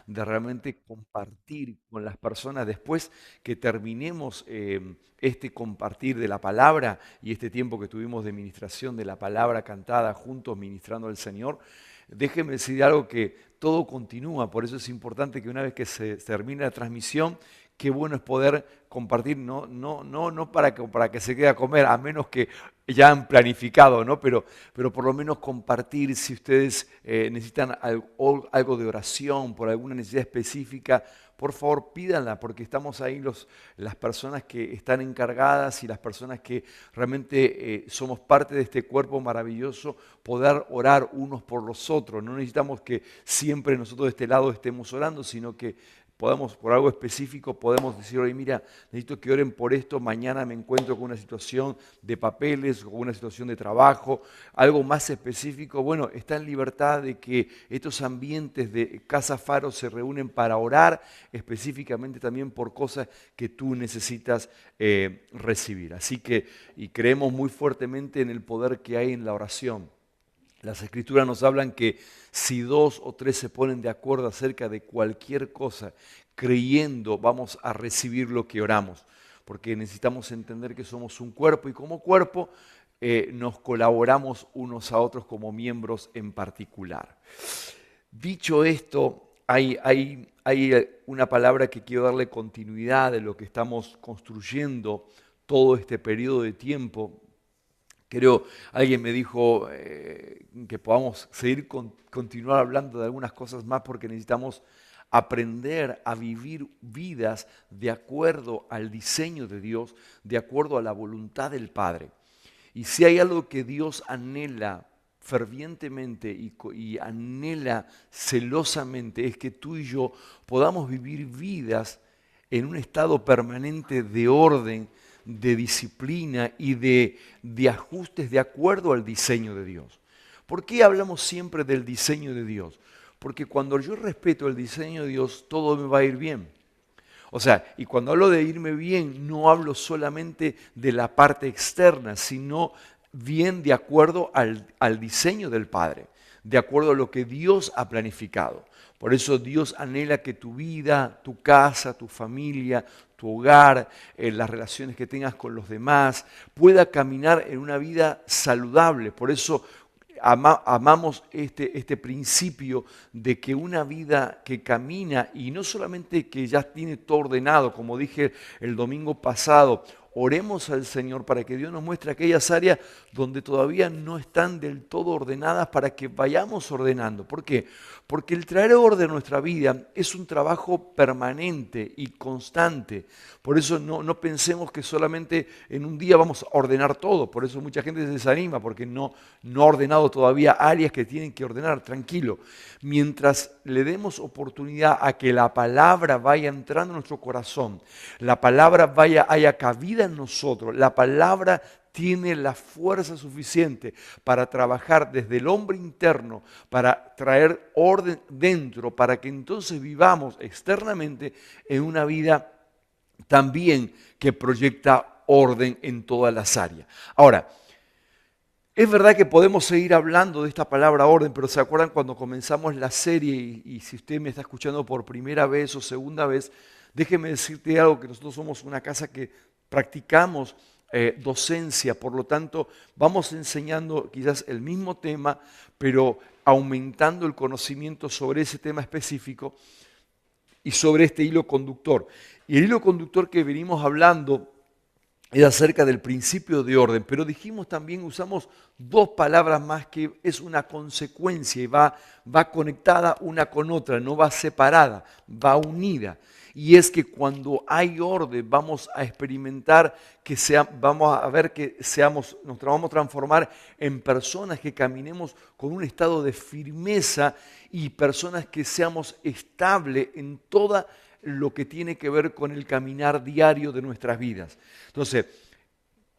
de realmente compartir con las personas después que terminemos este compartir de la palabra y este tiempo que tuvimos de ministración de la palabra cantada juntos ministrando al Señor. Déjenme decir algo que todo continúa, por eso es importante que una vez que se termine la transmisión, qué bueno es poder compartir, no para que se quede a comer, a menos que ya han planificado, ¿no? Pero por lo menos compartir si ustedes necesitan algo de oración por alguna necesidad específica, por favor pídanla, porque estamos ahí las personas que están encargadas y las personas que realmente somos parte de este cuerpo maravilloso, poder orar unos por los otros. No necesitamos que siempre nosotros de este lado estemos orando, sino que podamos, por algo específico, podemos decir, oye, mira, necesito que oren por esto, mañana me encuentro con una situación de papeles, con una situación de trabajo, algo más específico. Bueno, está en libertad de que estos ambientes de Casa Faro se reúnen para orar específicamente también por cosas que tú necesitas recibir. Así que, y creemos muy fuertemente en el poder que hay en la oración. Las escrituras nos hablan que si dos o tres se ponen de acuerdo acerca de cualquier cosa, creyendo vamos a recibir lo que oramos, porque necesitamos entender que somos un cuerpo y como cuerpo nos colaboramos unos a otros como miembros en particular. Dicho esto, hay una palabra que quiero darle continuidad de lo que estamos construyendo todo este periodo de tiempo. Creo, alguien me dijo que podamos continuar hablando de algunas cosas más porque necesitamos aprender a vivir vidas de acuerdo al diseño de Dios, de acuerdo a la voluntad del Padre. Y si hay algo que Dios anhela fervientemente y anhela celosamente, es que tú y yo podamos vivir vidas en un estado permanente de orden, de disciplina y de ajustes de acuerdo al diseño de Dios. ¿Por qué hablamos siempre del diseño de Dios? Porque cuando yo respeto el diseño de Dios, todo me va a ir bien. O sea, y cuando hablo de irme bien, no hablo solamente de la parte externa, sino bien de acuerdo al diseño del Padre, de acuerdo a lo que Dios ha planificado. Por eso Dios anhela que tu vida, tu casa, tu familia, tu hogar, las relaciones que tengas con los demás, pueda caminar en una vida saludable. Por eso amamos este principio de que una vida que camina y no solamente que ya tiene todo ordenado, como dije el domingo pasado, oremos al Señor para que Dios nos muestre aquellas áreas donde todavía no están del todo ordenadas para que vayamos ordenando. ¿Por qué? Porque el traer orden a nuestra vida es un trabajo permanente y constante. Por eso no pensemos que solamente en un día vamos a ordenar todo. Por eso mucha gente se desanima porque no ha ordenado todavía áreas que tienen que ordenar. Tranquilo. Mientras le demos oportunidad a que la palabra vaya entrando en nuestro corazón, la palabra haya cabida en nosotros, la palabra tiene la fuerza suficiente para trabajar desde el hombre interno, para traer orden dentro, para que entonces vivamos externamente en una vida también que proyecta orden en todas las áreas. Ahora, es verdad que podemos seguir hablando de esta palabra orden, pero ¿se acuerdan cuando comenzamos la serie? Y si usted me está escuchando por primera vez o segunda vez, déjeme decirte algo, que nosotros somos una casa que practicamos docencia, por lo tanto vamos enseñando quizás el mismo tema, pero aumentando el conocimiento sobre ese tema específico y sobre este hilo conductor. Y el hilo conductor que venimos hablando es acerca del principio de orden, pero dijimos también, usamos dos palabras más que es una consecuencia y va conectada una con otra, no va separada, va unida. Y es que cuando hay orden vamos a experimentar vamos a ver que nos vamos a transformar en personas que caminemos con un estado de firmeza y personas que seamos estables en toda lo que tiene que ver con el caminar diario de nuestras vidas. Entonces,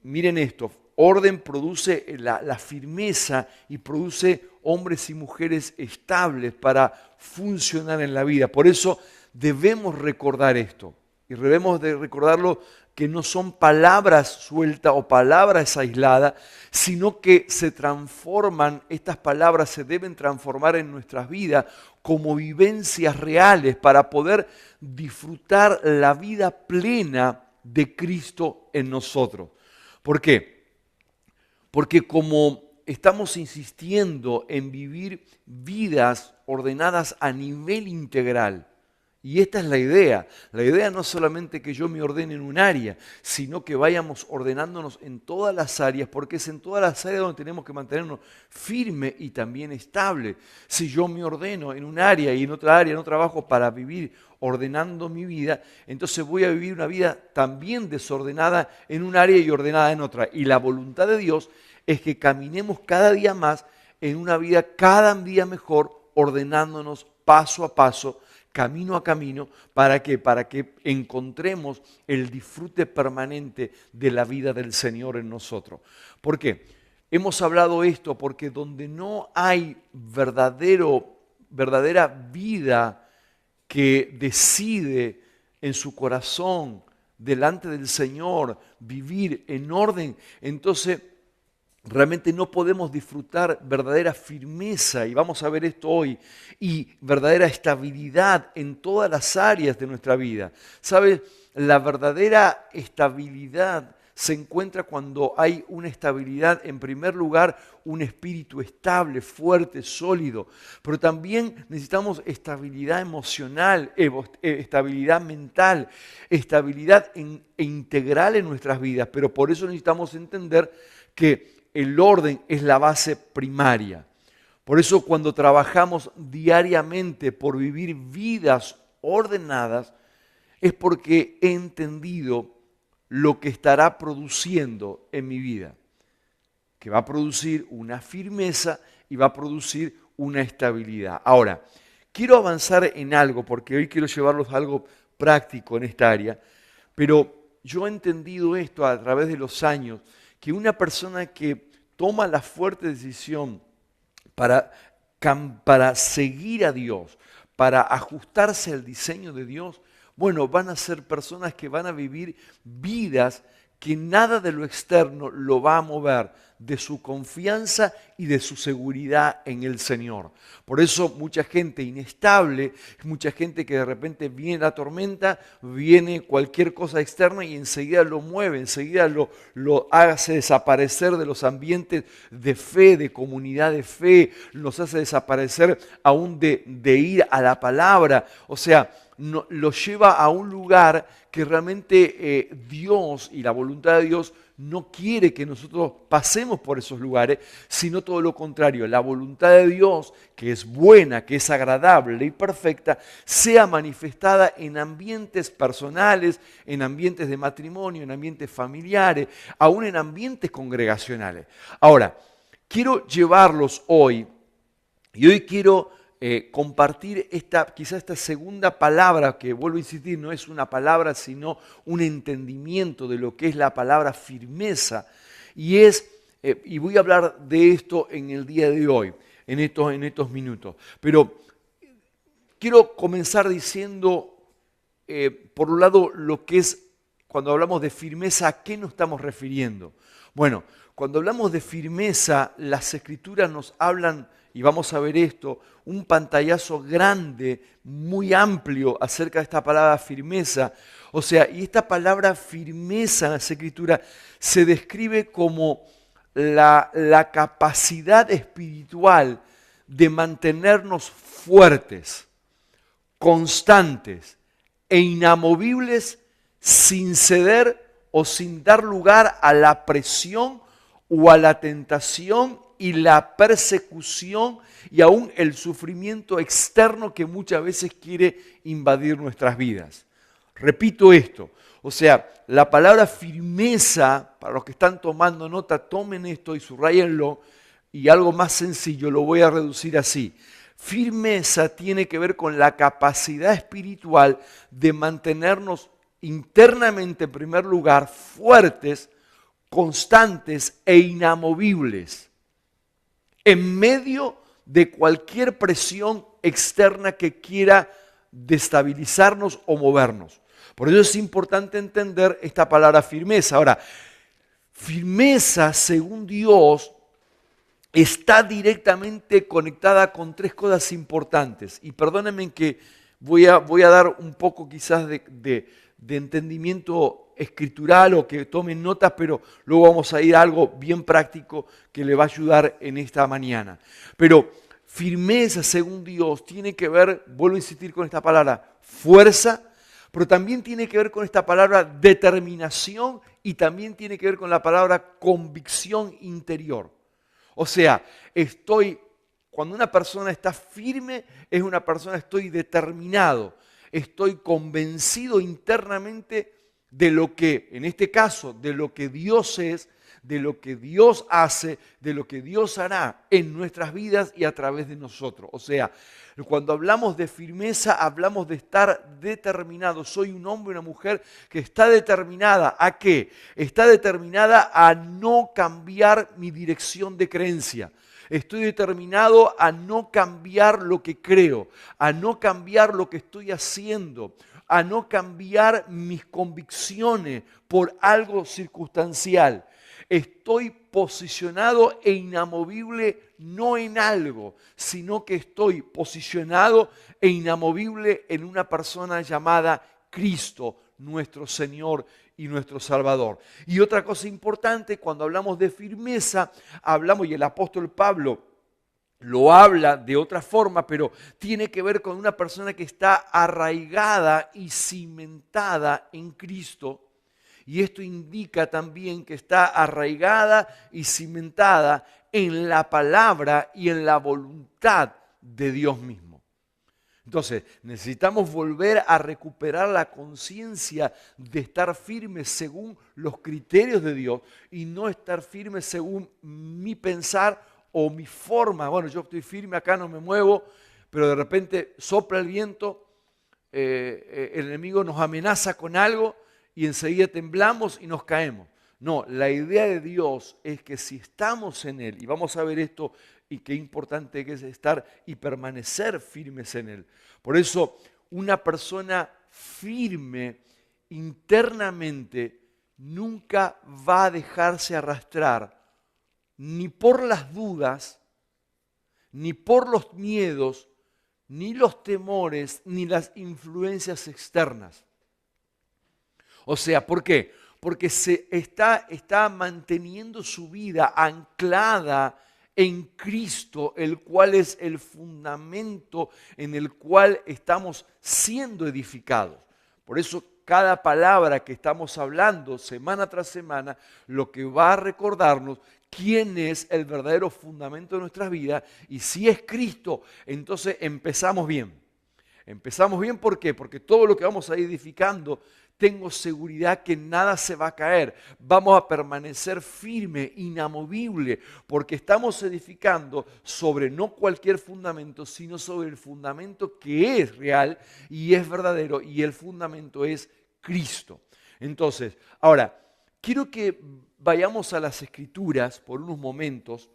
miren esto, orden produce la firmeza y produce hombres y mujeres estables para funcionar en la vida. Por eso debemos recordar esto y debemos de recordarlo que no son palabras sueltas o palabras aisladas, sino que se transforman, estas palabras se deben transformar en nuestras vidas como vivencias reales para poder disfrutar la vida plena de Cristo en nosotros. ¿Por qué? Porque como estamos insistiendo en vivir vidas ordenadas a nivel integral, y esta es la idea no es solamente que yo me ordene en un área, sino que vayamos ordenándonos en todas las áreas, porque es en todas las áreas donde tenemos que mantenernos firme y también estable. Si yo me ordeno en un área y en otra área no trabajo para vivir ordenando mi vida, entonces voy a vivir una vida también desordenada en un área y ordenada en otra. Y la voluntad de Dios es que caminemos cada día más en una vida cada día mejor, ordenándonos paso a paso, camino a camino. ¿Para qué? Para que encontremos el disfrute permanente de la vida del Señor en nosotros. ¿Por qué? Hemos hablado esto porque donde no hay verdadera vida que decide en su corazón, delante del Señor, vivir en orden, entonces realmente no podemos disfrutar verdadera firmeza, y vamos a ver esto hoy, y verdadera estabilidad en todas las áreas de nuestra vida. ¿Sabes? La verdadera estabilidad se encuentra cuando hay una estabilidad, en primer lugar, un espíritu estable, fuerte, sólido, pero también necesitamos estabilidad emocional, estabilidad mental, estabilidad integral en nuestras vidas, pero por eso necesitamos entender que el orden es la base primaria. Por eso cuando trabajamos diariamente por vivir vidas ordenadas, es porque he entendido lo que estará produciendo en mi vida, que va a producir una firmeza y va a producir una estabilidad. Ahora, quiero avanzar en algo, porque hoy quiero llevarlos a algo práctico en esta área, pero yo he entendido esto a través de los años, que una persona que toma la fuerte decisión para seguir a Dios, para ajustarse al diseño de Dios, bueno, van a ser personas que van a vivir vidas que nada de lo externo lo va a mover de su confianza y de su seguridad en el Señor. Por eso mucha gente inestable, mucha gente que de repente viene la tormenta, viene cualquier cosa externa y enseguida lo mueve, enseguida lo hace desaparecer de los ambientes de fe, de comunidad de fe, los hace desaparecer aún de ir a la palabra. O sea, lo lleva a un lugar que realmente Dios y la voluntad de Dios no quiere que nosotros pasemos por esos lugares, sino todo lo contrario. La voluntad de Dios, que es buena, que es agradable y perfecta, sea manifestada en ambientes personales, en ambientes de matrimonio, en ambientes familiares, aún en ambientes congregacionales. Ahora, quiero llevarlos hoy, y hoy quiero compartir quizá esta segunda palabra, que vuelvo a insistir, no es una palabra, sino un entendimiento de lo que es la palabra firmeza. Y voy a hablar de esto en el día de hoy, en estos minutos. Pero quiero comenzar diciendo, por un lado, lo que es, cuando hablamos de firmeza, ¿a qué nos estamos refiriendo? Bueno, cuando hablamos de firmeza, las Escrituras nos hablan, y vamos a ver esto, un pantallazo grande, muy amplio acerca de esta palabra firmeza. O sea, y esta palabra firmeza en las Escrituras se describe como la capacidad espiritual de mantenernos fuertes, constantes e inamovibles sin ceder o sin dar lugar a la presión o a la tentación y la persecución y aún el sufrimiento externo que muchas veces quiere invadir nuestras vidas. Repito esto, o sea, la palabra firmeza, para los que están tomando nota, tomen esto y subrayenlo, y algo más sencillo lo voy a reducir así. Firmeza tiene que ver con la capacidad espiritual de mantenernos internamente, en primer lugar, fuertes, constantes e inamovibles en medio de cualquier presión externa que quiera destabilizarnos o movernos. Por eso es importante entender esta palabra firmeza. Ahora, firmeza, según Dios, está directamente conectada con tres cosas importantes. Y perdónenme que voy a dar un poco quizás de entendimiento escritural o que tomen notas, pero luego vamos a ir a algo bien práctico que le va a ayudar en esta mañana. Pero firmeza, según Dios, tiene que ver, vuelvo a insistir con esta palabra, fuerza, pero también tiene que ver con esta palabra determinación y también tiene que ver con la palabra convicción interior. O sea, cuando una persona está firme, es una persona, estoy determinado, estoy convencido internamente de lo que, en este caso, de lo que Dios es, de lo que Dios hace, de lo que Dios hará en nuestras vidas y a través de nosotros. O sea, cuando hablamos de firmeza, hablamos de estar determinado. Soy un hombre, una mujer que está determinada. ¿A qué? Está determinada a no cambiar mi dirección de creencia. Estoy determinado a no cambiar lo que creo, a no cambiar lo que estoy haciendo, a no cambiar mis convicciones por algo circunstancial. Estoy posicionado e inamovible no en algo, sino que estoy posicionado e inamovible en una persona llamada Cristo, nuestro Señor y nuestro Salvador. Y otra cosa importante, cuando hablamos de firmeza, hablamos, y el apóstol Pablo lo habla de otra forma, pero tiene que ver con una persona que está arraigada y cimentada en Cristo. Y esto indica también que está arraigada y cimentada en la palabra y en la voluntad de Dios mismo. Entonces, necesitamos volver a recuperar la conciencia de estar firmes según los criterios de Dios y no estar firmes según mi pensar o mi forma. Bueno, yo estoy firme acá, no me muevo, pero de repente sopla el viento, el enemigo nos amenaza con algo y enseguida temblamos y nos caemos. No, la idea de Dios es que si estamos en Él, y vamos a ver esto, y qué importante que es estar y permanecer firmes en Él. Por eso, una persona firme internamente nunca va a dejarse arrastrar ni por las dudas, ni por los miedos, ni los temores, ni las influencias externas. O sea, ¿por qué? Porque se está manteniendo su vida anclada en Cristo, el cual es el fundamento en el cual estamos siendo edificados. Por eso cada palabra que estamos hablando semana tras semana, lo que va a recordarnos quién es el verdadero fundamento de nuestras vidas, y si es Cristo, entonces empezamos bien. Empezamos bien, ¿por qué? Porque todo lo que vamos a ir edificando, tengo seguridad que nada se va a caer. Vamos a permanecer firme, inamovible, porque estamos edificando sobre no cualquier fundamento, sino sobre el fundamento que es real y es verdadero, y el fundamento es Cristo. Entonces, ahora, quiero que vayamos a las Escrituras por unos momentos.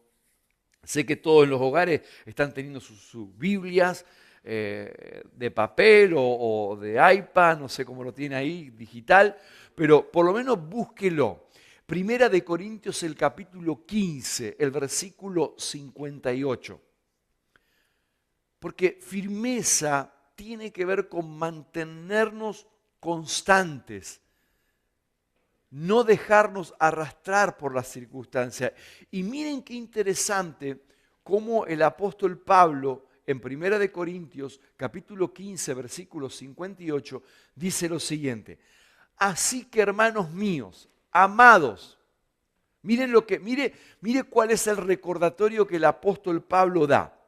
Sé que todos en los hogares están teniendo sus Biblias, de papel o de iPad, no sé cómo lo tiene ahí, digital, pero por lo menos búsquelo. Primera de Corintios, el capítulo 15, el versículo 58. Porque firmeza tiene que ver con mantenernos constantes, no dejarnos arrastrar por las circunstancias. Y miren qué interesante cómo el apóstol Pablo en 1 Corintios, capítulo 15, versículo 58, dice lo siguiente: así que, hermanos míos, amados, mire cuál es el recordatorio que el apóstol Pablo da.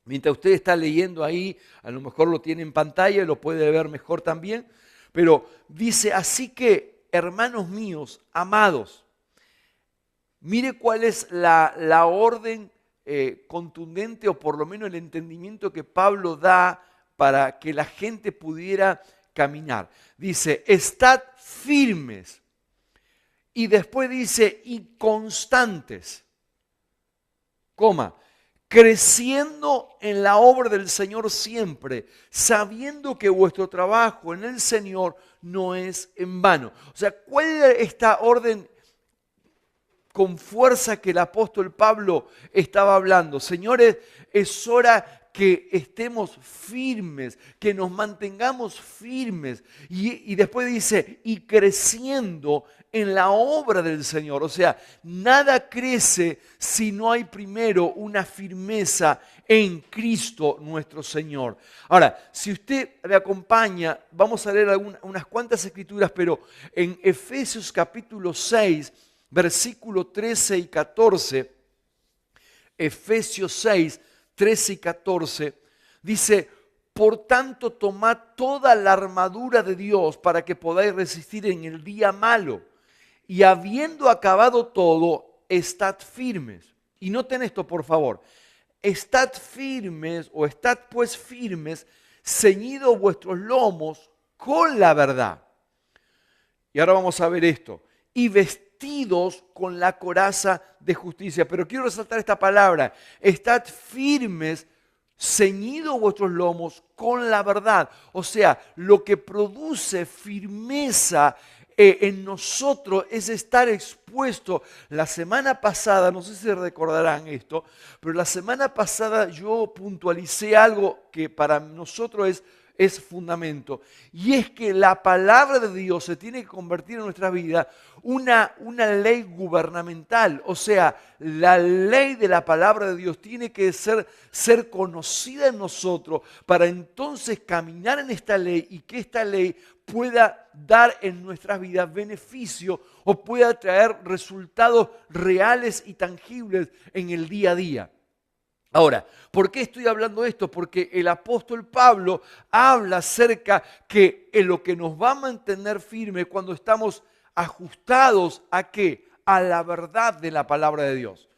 Mientras usted está leyendo ahí, a lo mejor lo tiene en pantalla y lo puede ver mejor también, pero dice, así que, hermanos míos, amados, mire cuál es la orden contundente, o por lo menos el entendimiento que Pablo da para que la gente pudiera caminar. Dice, estad firmes. Y después dice, y constantes. Coma, creciendo en la obra del Señor siempre, sabiendo que vuestro trabajo en el Señor no es en vano. O sea, ¿cuál es esta orden con fuerza que el apóstol Pablo estaba hablando? Señores, es hora que estemos firmes, que nos mantengamos firmes. Y después dice, y creciendo en la obra del Señor. O sea, nada crece si no hay primero una firmeza en Cristo nuestro Señor. Ahora, si usted me acompaña, vamos a leer unas cuantas escrituras, pero en Efesios capítulo 6, versículo 13 y 14, Efesios 6, 13 y 14, dice, por tanto, tomad toda la armadura de Dios para que podáis resistir en el día malo. Y habiendo acabado todo, estad firmes. Y noten esto, por favor. Estad firmes o estad pues firmes, ceñidos vuestros lomos con la verdad. Y ahora vamos a ver esto. Y vestidos con la coraza de justicia. Pero quiero resaltar esta palabra. Estad firmes, ceñidos vuestros lomos con la verdad. O sea, lo que produce firmeza en nosotros es estar expuesto. La semana pasada, no sé si recordarán esto, pero la semana pasada yo puntualicé algo que para nosotros es fundamento. Y es que la palabra de Dios se tiene que convertir en nuestra vida una ley gubernamental. O sea, la ley de la palabra de Dios tiene que ser conocida en nosotros para entonces caminar en esta ley y que esta ley pueda dar en nuestras vidas beneficio o pueda traer resultados reales y tangibles en el día a día. Ahora, ¿por qué estoy hablando de esto? Porque el apóstol Pablo habla acerca que en lo que nos va a mantener firme cuando estamos ajustados ¿a qué? A la verdad de la palabra de Dios.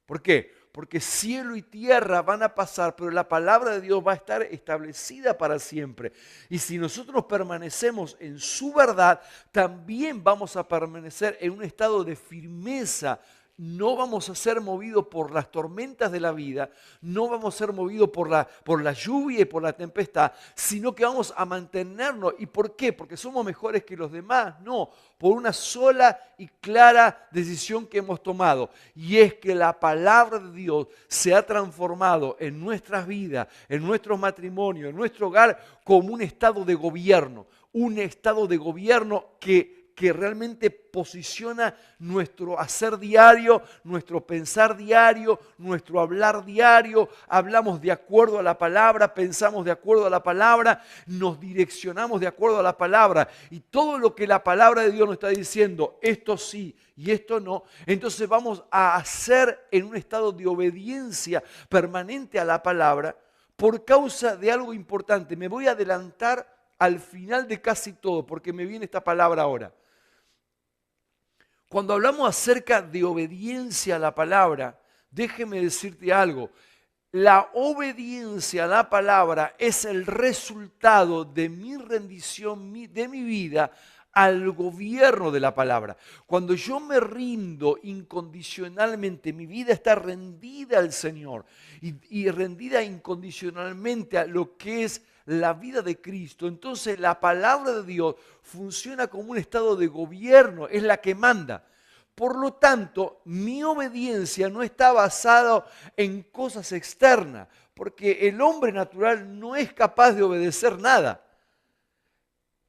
¿Por qué? Porque cielo y tierra van a pasar, pero la palabra de Dios va a estar establecida para siempre. Y si nosotros permanecemos en su verdad, también vamos a permanecer en un estado de firmeza. No vamos a ser movidos por las tormentas de la vida, no vamos a ser movidos por la lluvia y por la tempestad, sino que vamos a mantenernos. ¿Y por qué? ¿Porque somos mejores que los demás? No, por una sola y clara decisión que hemos tomado. Y es que la palabra de Dios se ha transformado en nuestras vidas, en nuestros matrimonios, en nuestro hogar, como un estado de gobierno. Un estado de gobierno que realmente posiciona nuestro hacer diario, nuestro pensar diario, nuestro hablar diario. Hablamos de acuerdo a la palabra, pensamos de acuerdo a la palabra, nos direccionamos de acuerdo a la palabra. Y todo lo que la palabra de Dios nos está diciendo, esto sí y esto no, entonces vamos a hacer en un estado de obediencia permanente a la palabra por causa de algo importante. Me voy a adelantar al final de casi todo porque me viene esta palabra ahora. Cuando hablamos acerca de obediencia a la palabra, déjeme decirte algo. La obediencia a la palabra es el resultado de mi rendición, de mi vida al gobierno de la palabra. Cuando yo me rindo incondicionalmente, mi vida está rendida al Señor y rendida incondicionalmente a lo que es la vida de Cristo, entonces la palabra de Dios funciona como un estado de gobierno, es la que manda. Por lo tanto, mi obediencia no está basada en cosas externas, porque el hombre natural no es capaz de obedecer nada.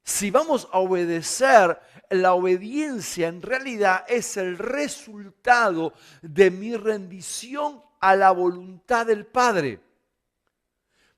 Si vamos a obedecer, la obediencia en realidad es el resultado de mi rendición a la voluntad del Padre.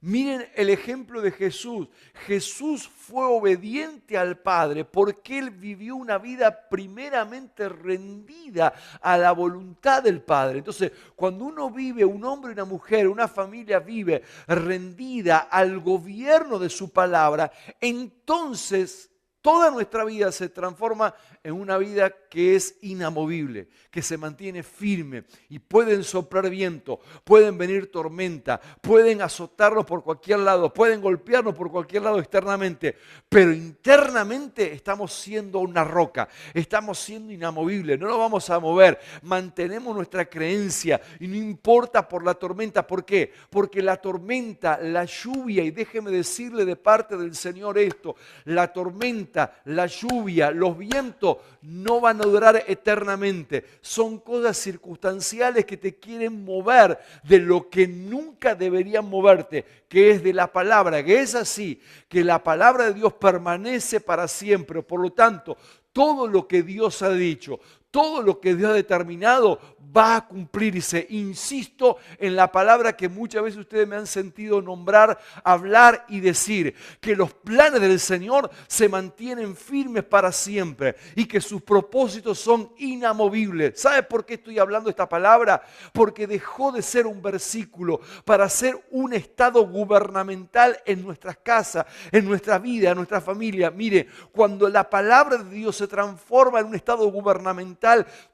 Miren el ejemplo de Jesús. Jesús fue obediente al Padre porque Él vivió una vida primeramente rendida a la voluntad del Padre. Entonces, cuando uno vive, un hombre y una mujer, una familia vive rendida al gobierno de su palabra, entonces toda nuestra vida se transforma en una vida que es inamovible, que se mantiene firme y pueden soplar viento, pueden venir tormenta, pueden azotarnos por cualquier lado, pueden golpearnos por cualquier lado externamente, pero internamente estamos siendo una roca, estamos siendo inamovibles, no nos vamos a mover, mantenemos nuestra creencia y no importa por la tormenta. ¿Por qué? Porque la tormenta, la lluvia, y déjeme decirle de parte del Señor esto, la tormenta, la lluvia, los vientos no van a durar eternamente. Son cosas circunstanciales que te quieren mover de lo que nunca deberían moverte, que es de la palabra, que es así, que la palabra de Dios permanece para siempre. Por lo tanto, todo lo que Dios ha dicho, todo lo que Dios ha determinado va a cumplirse. Insisto en la palabra que muchas veces ustedes me han sentido nombrar, hablar y decir, que los planes del Señor se mantienen firmes para siempre y que sus propósitos son inamovibles. ¿Sabe por qué estoy hablando esta palabra? Porque dejó de ser un versículo para ser un estado gubernamental en nuestras casas, en nuestra vida, en nuestra familia. Mire, cuando la palabra de Dios se transforma en un estado gubernamental,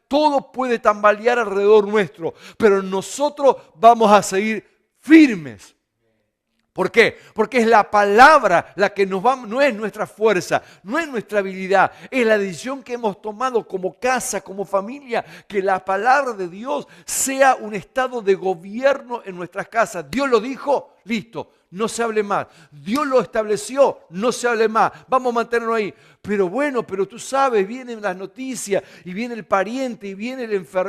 todo puede tambalear alrededor nuestro, pero nosotros vamos a seguir firmes. ¿Por qué? Porque es la palabra la que nos va, no es nuestra fuerza, no es nuestra habilidad, es la decisión que hemos tomado como casa, como familia, que la palabra de Dios sea un estado de gobierno en nuestras casas. Dios lo dijo, listo, no se hable más. Dios lo estableció, no se hable más. Vamos a mantenerlo ahí. Pero bueno, pero tú sabes, vienen las noticias y viene el pariente y viene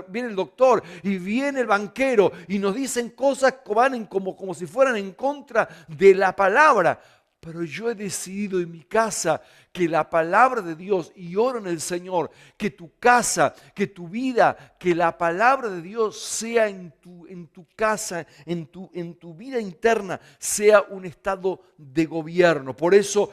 viene el doctor y viene el banquero y nos dicen cosas que van como si fueran en contra de la palabra. Pero yo he decidido en mi casa que la palabra de Dios, y oro en el Señor, que tu casa, que tu vida, que la palabra de Dios sea en tu casa, en tu vida interna, sea un estado de gobierno. Por eso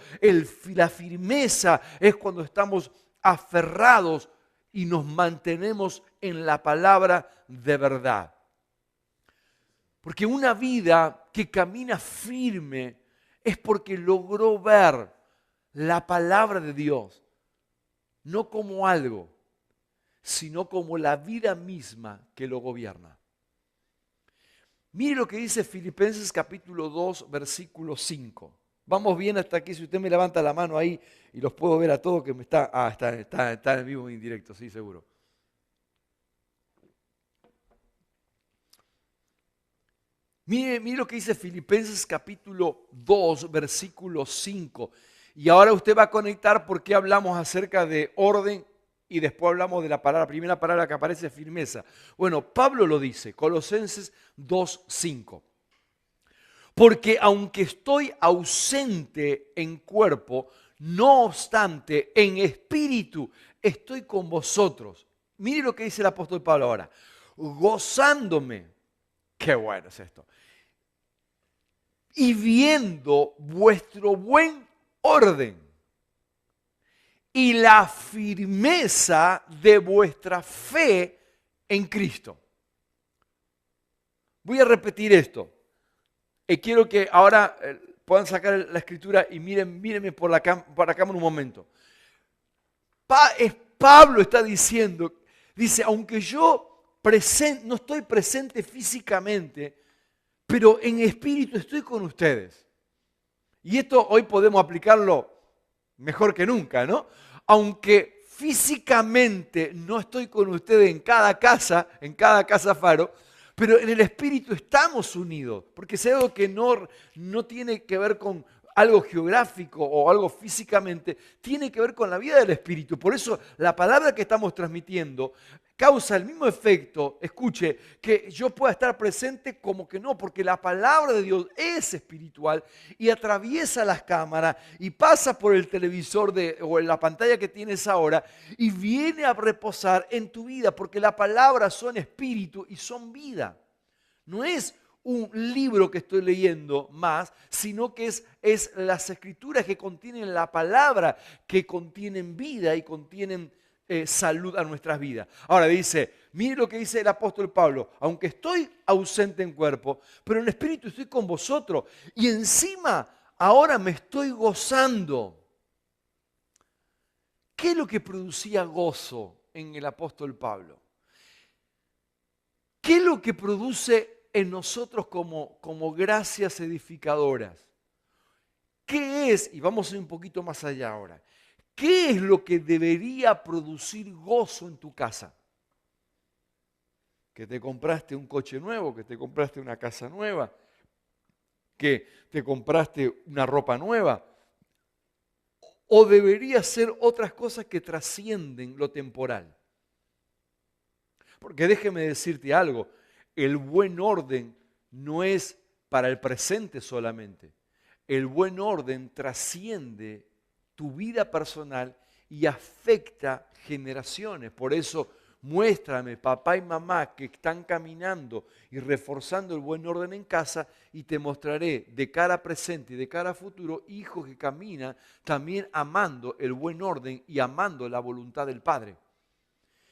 la firmeza es cuando estamos aferrados y nos mantenemos en la palabra de verdad. Porque una vida que camina firme es porque logró ver la palabra de Dios, no como algo, sino como la vida misma que lo gobierna. Mire lo que dice Filipenses capítulo 2, versículo 5. Vamos bien hasta aquí, si usted me levanta la mano ahí y los puedo ver a todos que me está en vivo y en directo, sí, seguro. Mire lo que dice Filipenses capítulo 2, versículo 5. Y ahora usted va a conectar porque hablamos acerca de orden y después hablamos de la primera palabra que aparece, firmeza. Bueno, Pablo lo dice, Colosenses 2, 5. Porque aunque estoy ausente en cuerpo, no obstante, en espíritu estoy con vosotros. Mire lo que dice el apóstol Pablo ahora. Gozándome. Qué bueno es esto. Y viendo vuestro buen orden y la firmeza de vuestra fe en Cristo. Voy a repetir esto. Y quiero que ahora puedan sacar la escritura y mírenme por la cámara un momento. Pablo está diciendo, dice, aunque yo no estoy presente físicamente, pero en espíritu estoy con ustedes. Y esto hoy podemos aplicarlo mejor que nunca, ¿no? Aunque físicamente no estoy con ustedes en cada casa Faro, pero en el espíritu estamos unidos, porque es algo que no tiene que ver con algo geográfico o algo físicamente, tiene que ver con la vida del espíritu. Por eso la palabra que estamos transmitiendo causa el mismo efecto, escuche, que yo pueda estar presente como que no, porque la palabra de Dios es espiritual y atraviesa las cámaras y pasa por el televisor o en la pantalla que tienes ahora y viene a reposar en tu vida, porque la palabra son espíritu y son vida. No es un libro que estoy leyendo más, sino que es las escrituras que contienen la palabra, que contienen vida y contienen salud a nuestras vidas. Ahora dice, mire lo que dice el apóstol Pablo, aunque estoy ausente en cuerpo, pero en espíritu estoy con vosotros y encima ahora me estoy gozando. ¿Qué es lo que producía gozo en el apóstol Pablo? ¿Qué es lo que produce en nosotros como gracias edificadoras? ¿Qué es? Y vamos a ir un poquito más allá ahora. ¿Qué es lo que debería producir gozo en tu casa? Que te compraste un coche nuevo, que te compraste una casa nueva, que te compraste una ropa nueva. ¿O debería ser otras cosas que trascienden lo temporal? Porque déjeme decirte algo, el buen orden no es para el presente solamente. El buen orden trasciende tu vida personal y afecta generaciones. Por eso muéstrame, papá y mamá, que están caminando y reforzando el buen orden en casa, y te mostraré de cara a presente y de cara a futuro hijos que caminan también amando el buen orden y amando la voluntad del Padre.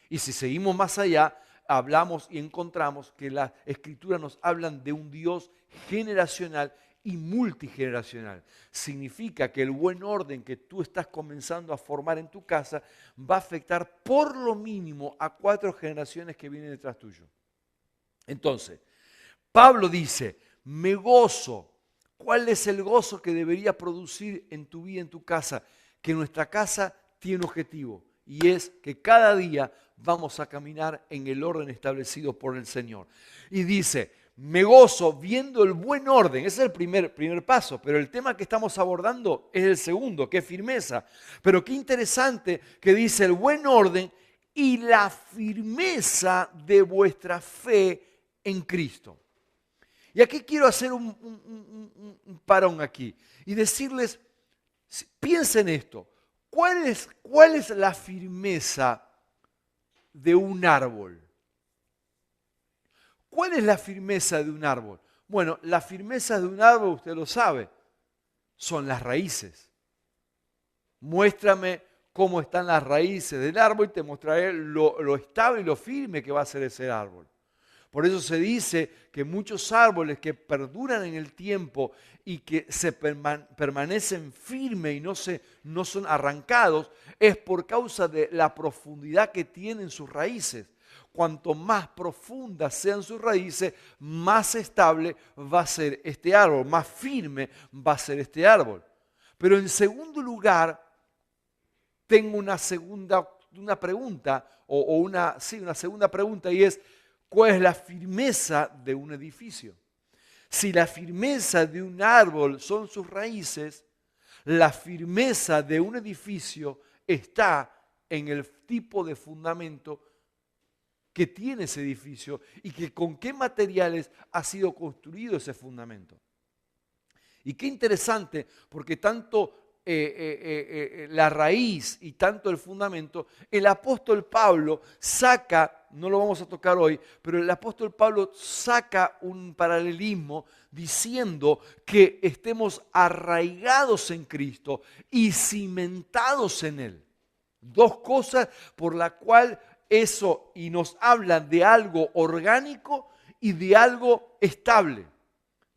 Y si seguimos más allá, hablamos y encontramos que las Escrituras nos hablan de un Dios generacional y multigeneracional. Significa que el buen orden que tú estás comenzando a formar en tu casa va a afectar por lo mínimo a 4 generaciones que vienen detrás tuyo. Entonces, Pablo dice, me gozo. ¿Cuál es el gozo que debería producir en tu vida, en tu casa? Que nuestra casa tiene un objetivo, y es que cada día vamos a caminar en el orden establecido por el Señor. Y dice, me gozo viendo el buen orden. Ese es el primer paso, pero el tema que estamos abordando es el segundo, que es firmeza. Pero qué interesante que dice el buen orden y la firmeza de vuestra fe en Cristo. Y aquí quiero hacer un parón aquí y decirles, piensen esto, ¿cuál es la firmeza de un árbol? ¿Cuál es la firmeza de un árbol? Bueno, la firmeza de un árbol, usted lo sabe, son las raíces. Muéstrame cómo están las raíces del árbol y te mostraré lo estable y lo firme que va a ser ese árbol. Por eso se dice que muchos árboles que perduran en el tiempo y que se permanecen firmes y no son arrancados, es por causa de la profundidad que tienen sus raíces. Cuanto más profundas sean sus raíces, más estable va a ser este árbol, más firme va a ser este árbol. Pero en segundo lugar, tengo una pregunta, una segunda pregunta, y es, ¿cuál es la firmeza de un edificio? Si la firmeza de un árbol son sus raíces, la firmeza de un edificio está en el tipo de fundamento que tiene ese edificio y que con qué materiales ha sido construido ese fundamento. Y qué interesante, porque tanto la raíz y tanto el fundamento, el apóstol Pablo saca, no lo vamos a tocar hoy, pero el apóstol Pablo saca un paralelismo diciendo que estemos arraigados en Cristo y cimentados en Él. Dos cosas por la cual eso, y nos hablan de algo orgánico y de algo estable,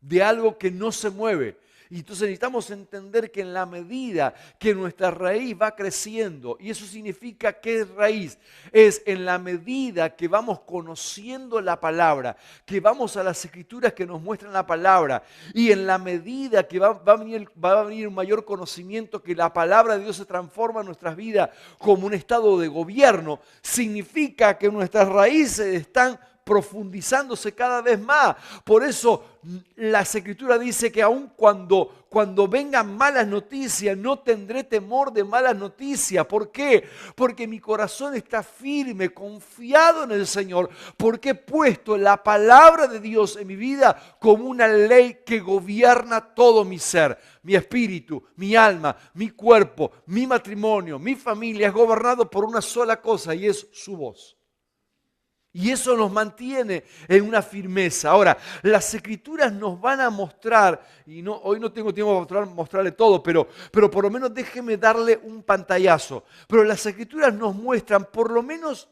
de algo que no se mueve. Y entonces necesitamos entender que en la medida que nuestra raíz va creciendo, y eso significa que es raíz, es en la medida que vamos conociendo la palabra, que vamos a las escrituras que nos muestran la palabra, y en la medida que va a venir un mayor conocimiento, que la palabra de Dios se transforma en nuestras vidas como un estado de gobierno, significa que nuestras raíces están profundizándose cada vez más. Por eso la Escritura dice que aun cuando vengan malas noticias, no tendré temor de malas noticias. ¿Por qué? Porque mi corazón está firme, confiado en el Señor, porque he puesto la palabra de Dios en mi vida como una ley que gobierna todo mi ser. Mi espíritu, mi alma, mi cuerpo, mi matrimonio, mi familia es gobernado por una sola cosa, y es su voz. Y eso nos mantiene en una firmeza. Ahora, las Escrituras nos van a mostrar, y hoy no tengo tiempo para mostrarle todo, pero por lo menos déjeme darle un pantallazo. Pero las Escrituras nos muestran, por lo menos,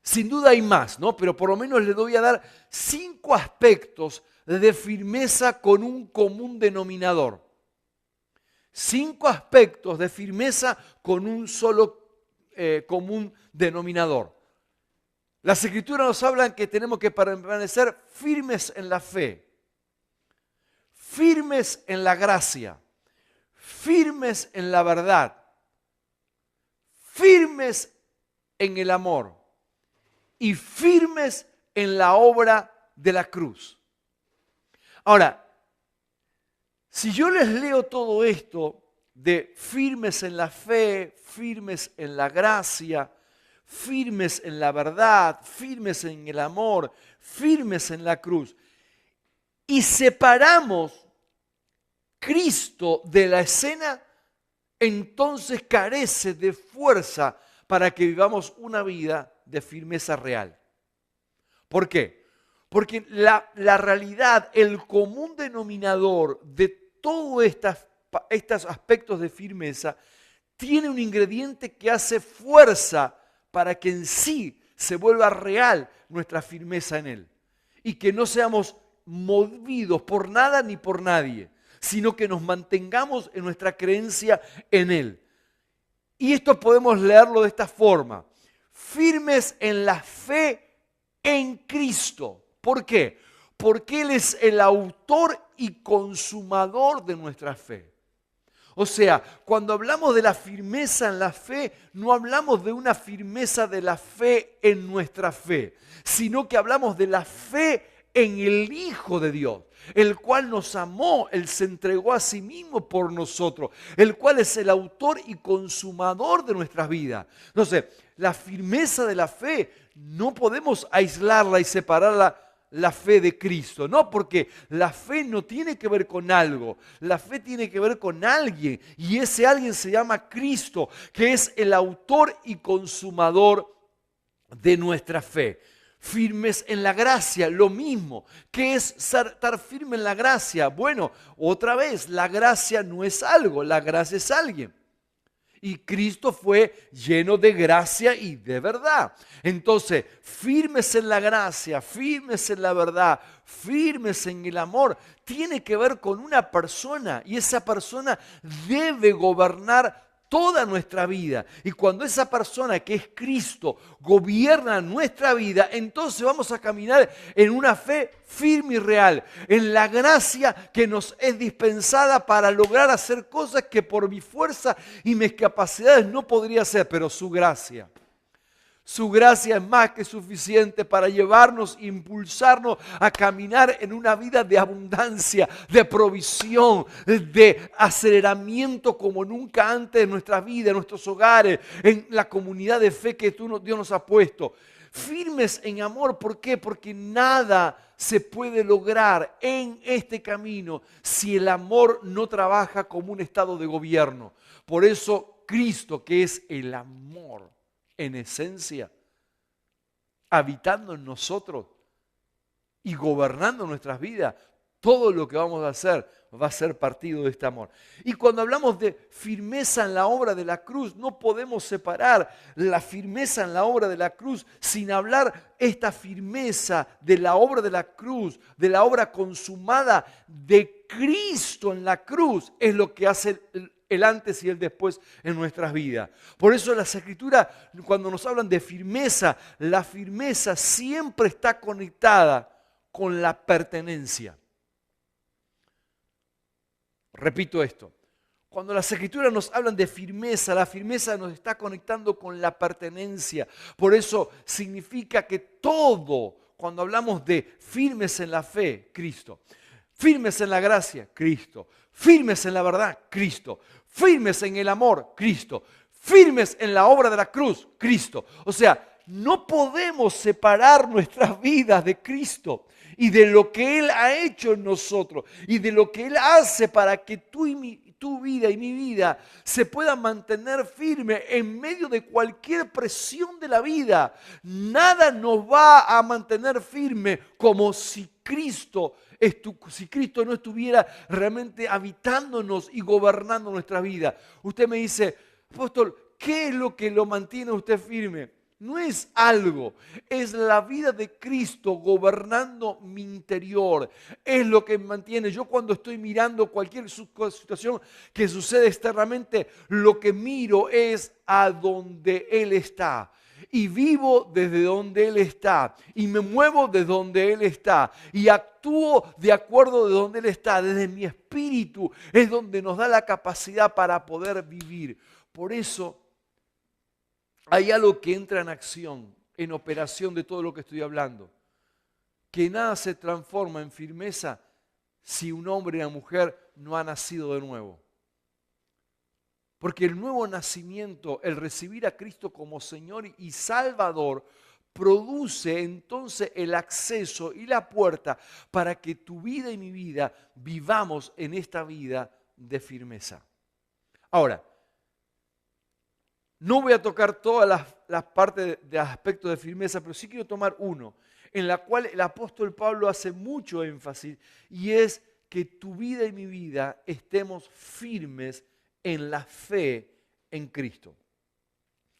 sin duda hay más, ¿no? Pero por lo menos le voy a dar 5 aspectos de firmeza con un común denominador. 5 aspectos de firmeza con un solo común denominador. Las Escrituras nos hablan que tenemos que permanecer firmes en la fe, firmes en la gracia, firmes en la verdad, firmes en el amor y firmes en la obra de la cruz. Ahora, si yo les leo todo esto de firmes en la fe, firmes en la gracia, firmes en la verdad, firmes en el amor, firmes en la cruz, y separamos Cristo de la escena, entonces carece de fuerza para que vivamos una vida de firmeza real. ¿Por qué? Porque la realidad, el común denominador de todos estos aspectos de firmeza tiene un ingrediente que hace fuerza para que en sí se vuelva real nuestra firmeza en Él. Y que no seamos movidos por nada ni por nadie, sino que nos mantengamos en nuestra creencia en Él. Y esto podemos leerlo de esta forma: firmes en la fe en Cristo. ¿Por qué? Porque Él es el autor y consumador de nuestra fe. O sea, cuando hablamos de la firmeza en la fe, no hablamos de una firmeza de la fe en nuestra fe, sino que hablamos de la fe en el Hijo de Dios, el cual nos amó, Él se entregó a sí mismo por nosotros, el cual es el autor y consumador de nuestras vidas. Entonces, la firmeza de la fe no podemos aislarla y separarla la fe de Cristo, no, porque la fe no tiene que ver con algo, la fe tiene que ver con alguien, y ese alguien se llama Cristo, que es el autor y consumador de nuestra fe. Firmes en la gracia, lo mismo. ¿Qué es estar firme en la gracia? Bueno, otra vez, la gracia no es algo, la gracia es alguien. Y Cristo fue lleno de gracia y de verdad. Entonces, firmes en la gracia, firmes en la verdad, firmes en el amor, tiene que ver con una persona, y esa persona debe gobernar toda nuestra vida. Y cuando esa persona, que es Cristo, gobierna nuestra vida, entonces vamos a caminar en una fe firme y real, en la gracia que nos es dispensada para lograr hacer cosas que por mi fuerza y mis capacidades no podría hacer, pero su gracia. Su gracia es más que suficiente para llevarnos, impulsarnos a caminar en una vida de abundancia, de provisión, de aceleramiento como nunca antes en nuestras vidas, en nuestros hogares, en la comunidad de fe que Dios nos ha puesto. Firmes en amor, ¿por qué? Porque nada se puede lograr en este camino si el amor no trabaja como un estado de gobierno. Por eso Cristo, que es el amor, en esencia, habitando en nosotros y gobernando nuestras vidas, todo lo que vamos a hacer va a ser partido de este amor. Y cuando hablamos de firmeza en la obra de la cruz, no podemos separar la firmeza en la obra de la cruz sin hablar esta firmeza de la obra de la cruz, de la obra consumada de Cristo en la cruz, es lo que hace el antes y el después en nuestras vidas. Por eso las Escrituras, cuando nos hablan de firmeza, la firmeza siempre está conectada con la pertenencia. Repito esto. Cuando las Escrituras nos hablan de firmeza, la firmeza nos está conectando con la pertenencia. Por eso significa que todo, cuando hablamos de firmes en la fe, Cristo. Firmes en la gracia, Cristo. Firmes en la verdad, Cristo. Firmes en el amor, Cristo. Firmes en la obra de la cruz, Cristo. O sea, no podemos separar nuestras vidas de Cristo y de lo que Él ha hecho en nosotros y de lo que Él hace para que tu vida y mi vida se pueda mantener firme en medio de cualquier presión de la vida. Nada nos va a mantener firme como si Cristo no estuviera realmente habitándonos y gobernando nuestra vida. Usted me dice, apóstol, ¿qué es lo que lo mantiene usted firme? No es algo, es la vida de Cristo gobernando mi interior. Es lo que me mantiene. Yo cuando estoy mirando cualquier situación que sucede externamente, lo que miro es a donde Él está. Y vivo desde donde Él está. Y me muevo desde donde Él está. Y actúo de acuerdo de donde Él está. Desde mi espíritu es donde nos da la capacidad para poder vivir. Por eso hay algo que entra en acción, en operación de todo lo que estoy hablando. Que nada se transforma en firmeza si un hombre y una mujer no ha nacido de nuevo. Porque el nuevo nacimiento, el recibir a Cristo como Señor y Salvador, produce entonces el acceso y la puerta para que tu vida y mi vida vivamos en esta vida de firmeza. Ahora, no voy a tocar todas las partes de aspectos de firmeza, pero sí quiero tomar uno, en la cual el apóstol Pablo hace mucho énfasis, y es que tu vida y mi vida estemos firmes en la fe en Cristo.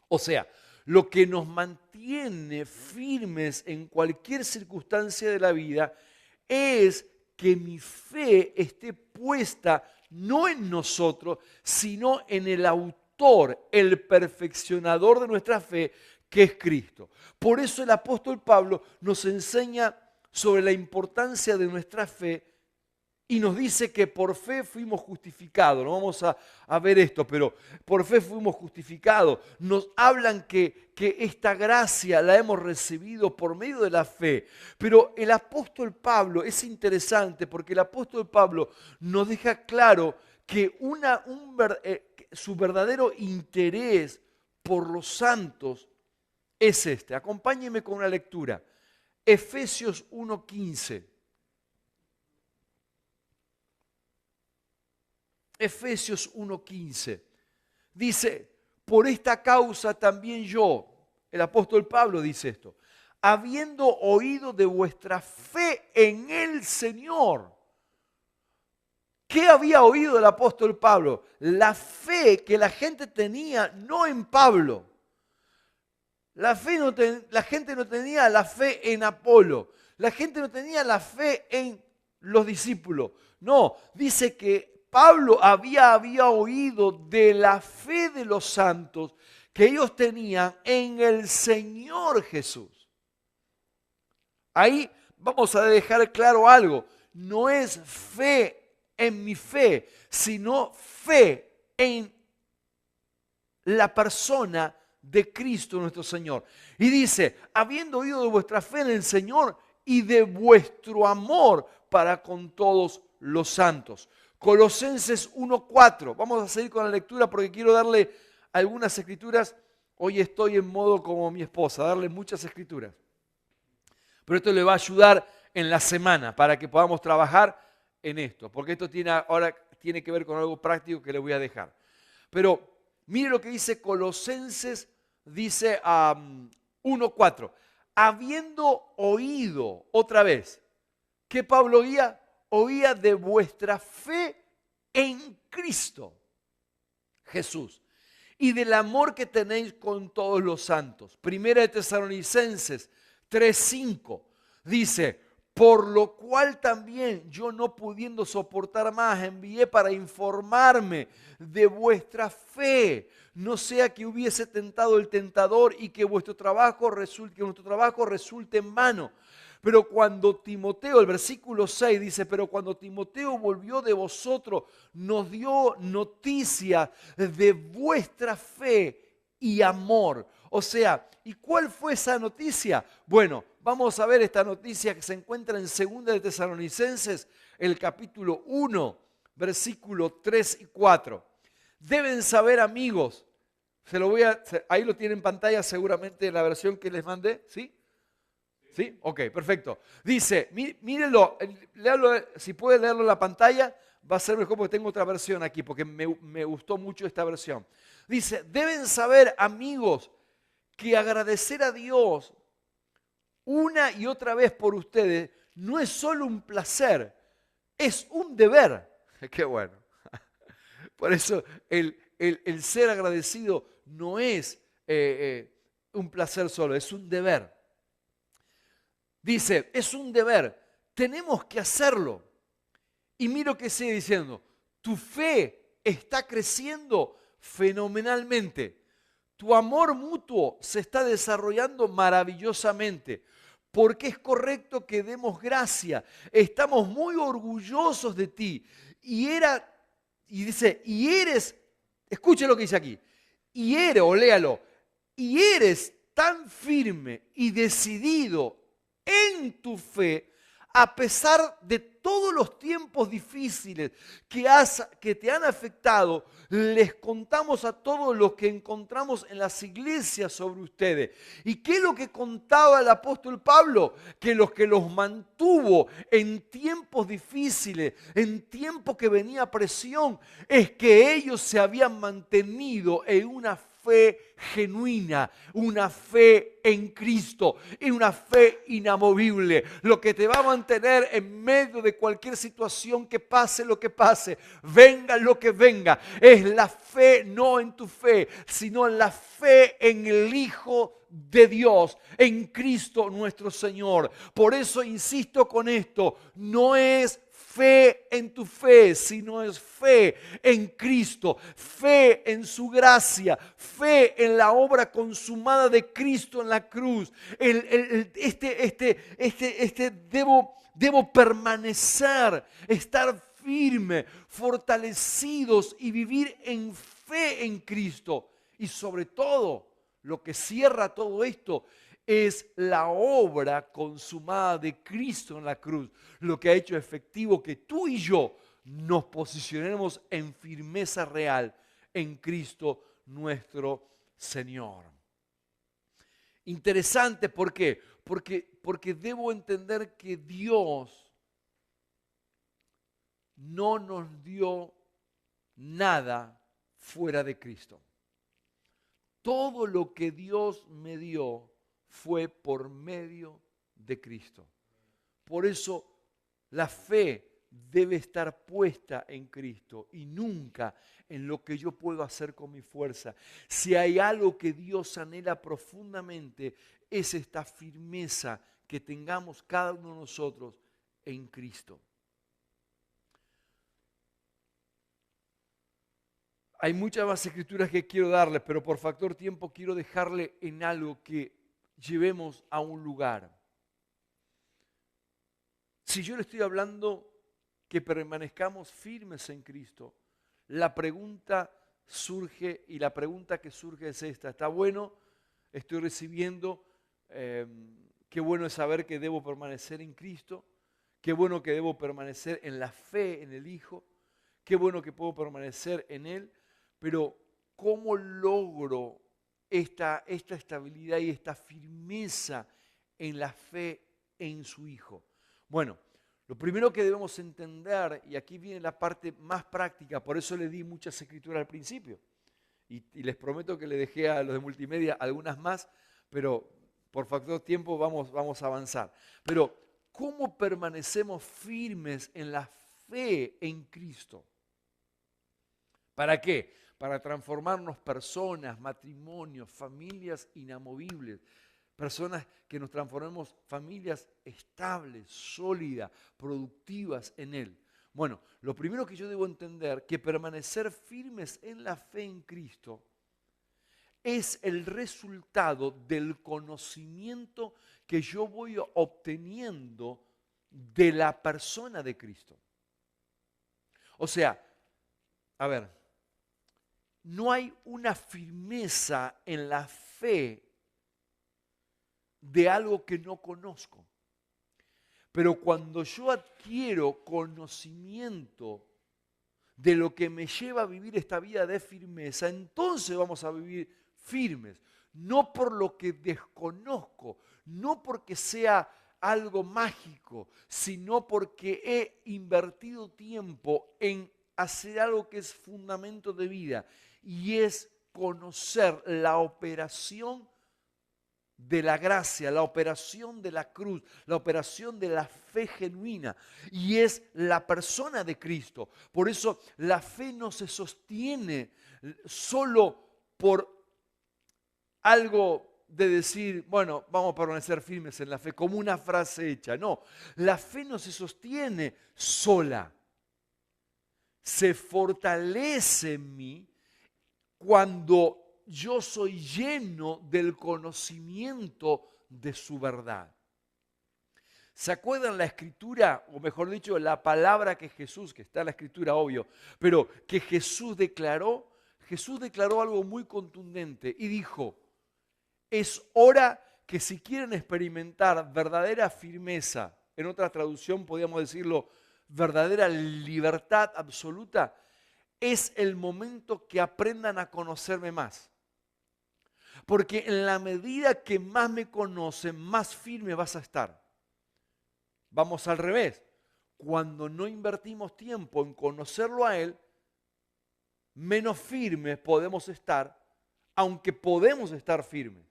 O sea, lo que nos mantiene firmes en cualquier circunstancia de la vida es que mi fe esté puesta no en nosotros, sino en el autor, el perfeccionador de nuestra fe, que es Cristo. Por eso el apóstol Pablo nos enseña sobre la importancia de nuestra fe y nos dice que por fe fuimos justificados. No vamos a ver esto, pero por fe fuimos justificados. Nos hablan que esta gracia la hemos recibido por medio de la fe. Pero el apóstol Pablo es interesante porque el apóstol Pablo nos deja claro que su verdadero interés por los santos es este. Acompáñenme con una lectura. Efesios 1:15. Efesios 1:15 dice, por esta causa también yo, el apóstol Pablo dice esto, habiendo oído de vuestra fe en el Señor. ¿Qué había oído el apóstol Pablo? La fe que la gente tenía no en Pablo. La gente no tenía la fe en Apolo. La gente no tenía la fe en los discípulos. No, dice que Pablo había oído de la fe de los santos que ellos tenían en el Señor Jesús. Ahí vamos a dejar claro algo. No es fe en mi fe, sino fe en la persona de Cristo nuestro Señor. Y dice, habiendo oído de vuestra fe en el Señor y de vuestro amor para con todos los santos. Colosenses 1:4. Vamos a seguir con la lectura porque quiero darle algunas escrituras. Hoy estoy en modo como mi esposa, darle muchas escrituras. Pero esto le va a ayudar en la semana para que podamos trabajar en esto. Porque esto ahora tiene que ver con algo práctico que le voy a dejar. Pero mire lo que dice Colosenses, dice 1:4. Habiendo oído otra vez, ¿qué Pablo oía? Oía de vuestra fe en Cristo Jesús y del amor que tenéis con todos los santos. Primera de Tesalonicenses 3:5 dice, por lo cual también yo no pudiendo soportar más envié para informarme de vuestra fe, no sea que hubiese tentado el tentador y que nuestro trabajo resulte en vano. Pero cuando Timoteo, el versículo 6 dice, pero cuando Timoteo volvió de vosotros, nos dio noticia de vuestra fe y amor. O sea, ¿y cuál fue esa noticia? Bueno, vamos a ver esta noticia que se encuentra en 2 de Tesalonicenses, el capítulo 1, versículo 3 y 4. Deben saber, amigos, ahí lo tienen en pantalla seguramente en la versión que les mandé, ¿sí? ¿Sí? Ok, perfecto. Dice, mírenlo, si puede leerlo en la pantalla, va a ser mejor porque tengo otra versión aquí, porque me gustó mucho esta versión. Dice, deben saber, amigos, que agradecer a Dios una y otra vez por ustedes no es solo un placer, es un deber. Qué bueno. Por eso el ser agradecido no es un placer solo, es un deber. Dice, es un deber, tenemos que hacerlo. Y miro que sigue diciendo, tu fe está creciendo fenomenalmente. Tu amor mutuo se está desarrollando maravillosamente. Porque es correcto que demos gracia. Estamos muy orgullosos de ti. Y dice, y eres, escuche lo que dice aquí, y eres, o léalo, y eres tan firme y decidido en tu fe, a pesar de todos los tiempos difíciles que te han afectado, les contamos a todos los que encontramos en las iglesias sobre ustedes. ¿Y qué es lo que contaba el apóstol Pablo? Que los mantuvo en tiempos difíciles, en tiempos que venía presión, es que ellos se habían mantenido en una fe genuina, una fe en Cristo y una fe inamovible. Lo que te va a mantener en medio de cualquier situación que pase lo que pase, venga lo que venga, es la fe, no en tu fe, sino en la fe en el Hijo de Dios, en Cristo nuestro Señor. Por eso insisto con esto, no es fe en tu fe, sino es fe en Cristo, fe en su gracia, fe en la obra consumada de Cristo en la cruz. Debo permanecer, estar firme, fortalecidos y vivir en fe en Cristo. Y sobre todo, lo que cierra todo esto es la obra consumada de Cristo en la cruz, lo que ha hecho efectivo que tú y yo nos posicionemos en firmeza real en Cristo nuestro Señor. Interesante, ¿por qué? Porque debo entender que Dios no nos dio nada fuera de Cristo. Todo lo que Dios me dio fue por medio de Cristo. Por eso la fe debe estar puesta en Cristo y nunca en lo que yo puedo hacer con mi fuerza. Si hay algo que Dios anhela profundamente, es esta firmeza que tengamos cada uno de nosotros en Cristo. Hay muchas más escrituras que quiero darles, pero por factor tiempo quiero dejarle en algo que llevemos a un lugar. Si yo le estoy hablando que permanezcamos firmes en Cristo, la pregunta surge, y la pregunta que surge es esta: ¿está bueno? ¿Estoy recibiendo? Qué bueno es saber que debo permanecer en Cristo. Qué bueno que debo permanecer en la fe en el Hijo. Qué bueno que puedo permanecer en Él. Pero ¿cómo logro esta estabilidad y esta firmeza en la fe en su Hijo? Bueno, lo primero que debemos entender, y aquí viene la parte más práctica, por eso le di muchas escrituras al principio, y les prometo que le dejé a los de multimedia algunas más, pero por factor tiempo vamos a avanzar. Pero ¿cómo permanecemos firmes en la fe en Cristo? ¿Para qué? Para transformarnos personas, matrimonios, familias inamovibles. Personas que nos transformemos familias estables, sólidas, productivas en Él. Bueno, lo primero que yo debo entender, que permanecer firmes en la fe en Cristo es el resultado del conocimiento que yo voy obteniendo de la persona de Cristo. O sea, a ver, no hay una firmeza en la fe de algo que no conozco. Pero cuando yo adquiero conocimiento de lo que me lleva a vivir esta vida de firmeza, entonces vamos a vivir firmes. No por lo que desconozco, no porque sea algo mágico, sino porque he invertido tiempo en hacer algo que es fundamento de vida, y es conocer la operación de la gracia, la operación de la cruz, la operación de la fe genuina, y es la persona de Cristo. Por eso la fe no se sostiene solo por algo de decir, bueno, vamos a permanecer firmes en la fe, como una frase hecha. No, la fe no se sostiene sola. Se fortalece en mí cuando yo soy lleno del conocimiento de su verdad. ¿Se acuerdan la escritura, o mejor dicho, la palabra que Jesús, que está en la escritura, obvio, pero que Jesús declaró? Jesús declaró algo muy contundente y dijo, es hora que si quieren experimentar verdadera firmeza, en otra traducción podríamos decirlo, verdadera libertad absoluta, es el momento que aprendan a conocerme más. Porque en la medida que más me conocen, más firme vas a estar. Vamos al revés. Cuando no invertimos tiempo en conocerlo a Él, menos firmes podemos estar, aunque podemos estar firmes,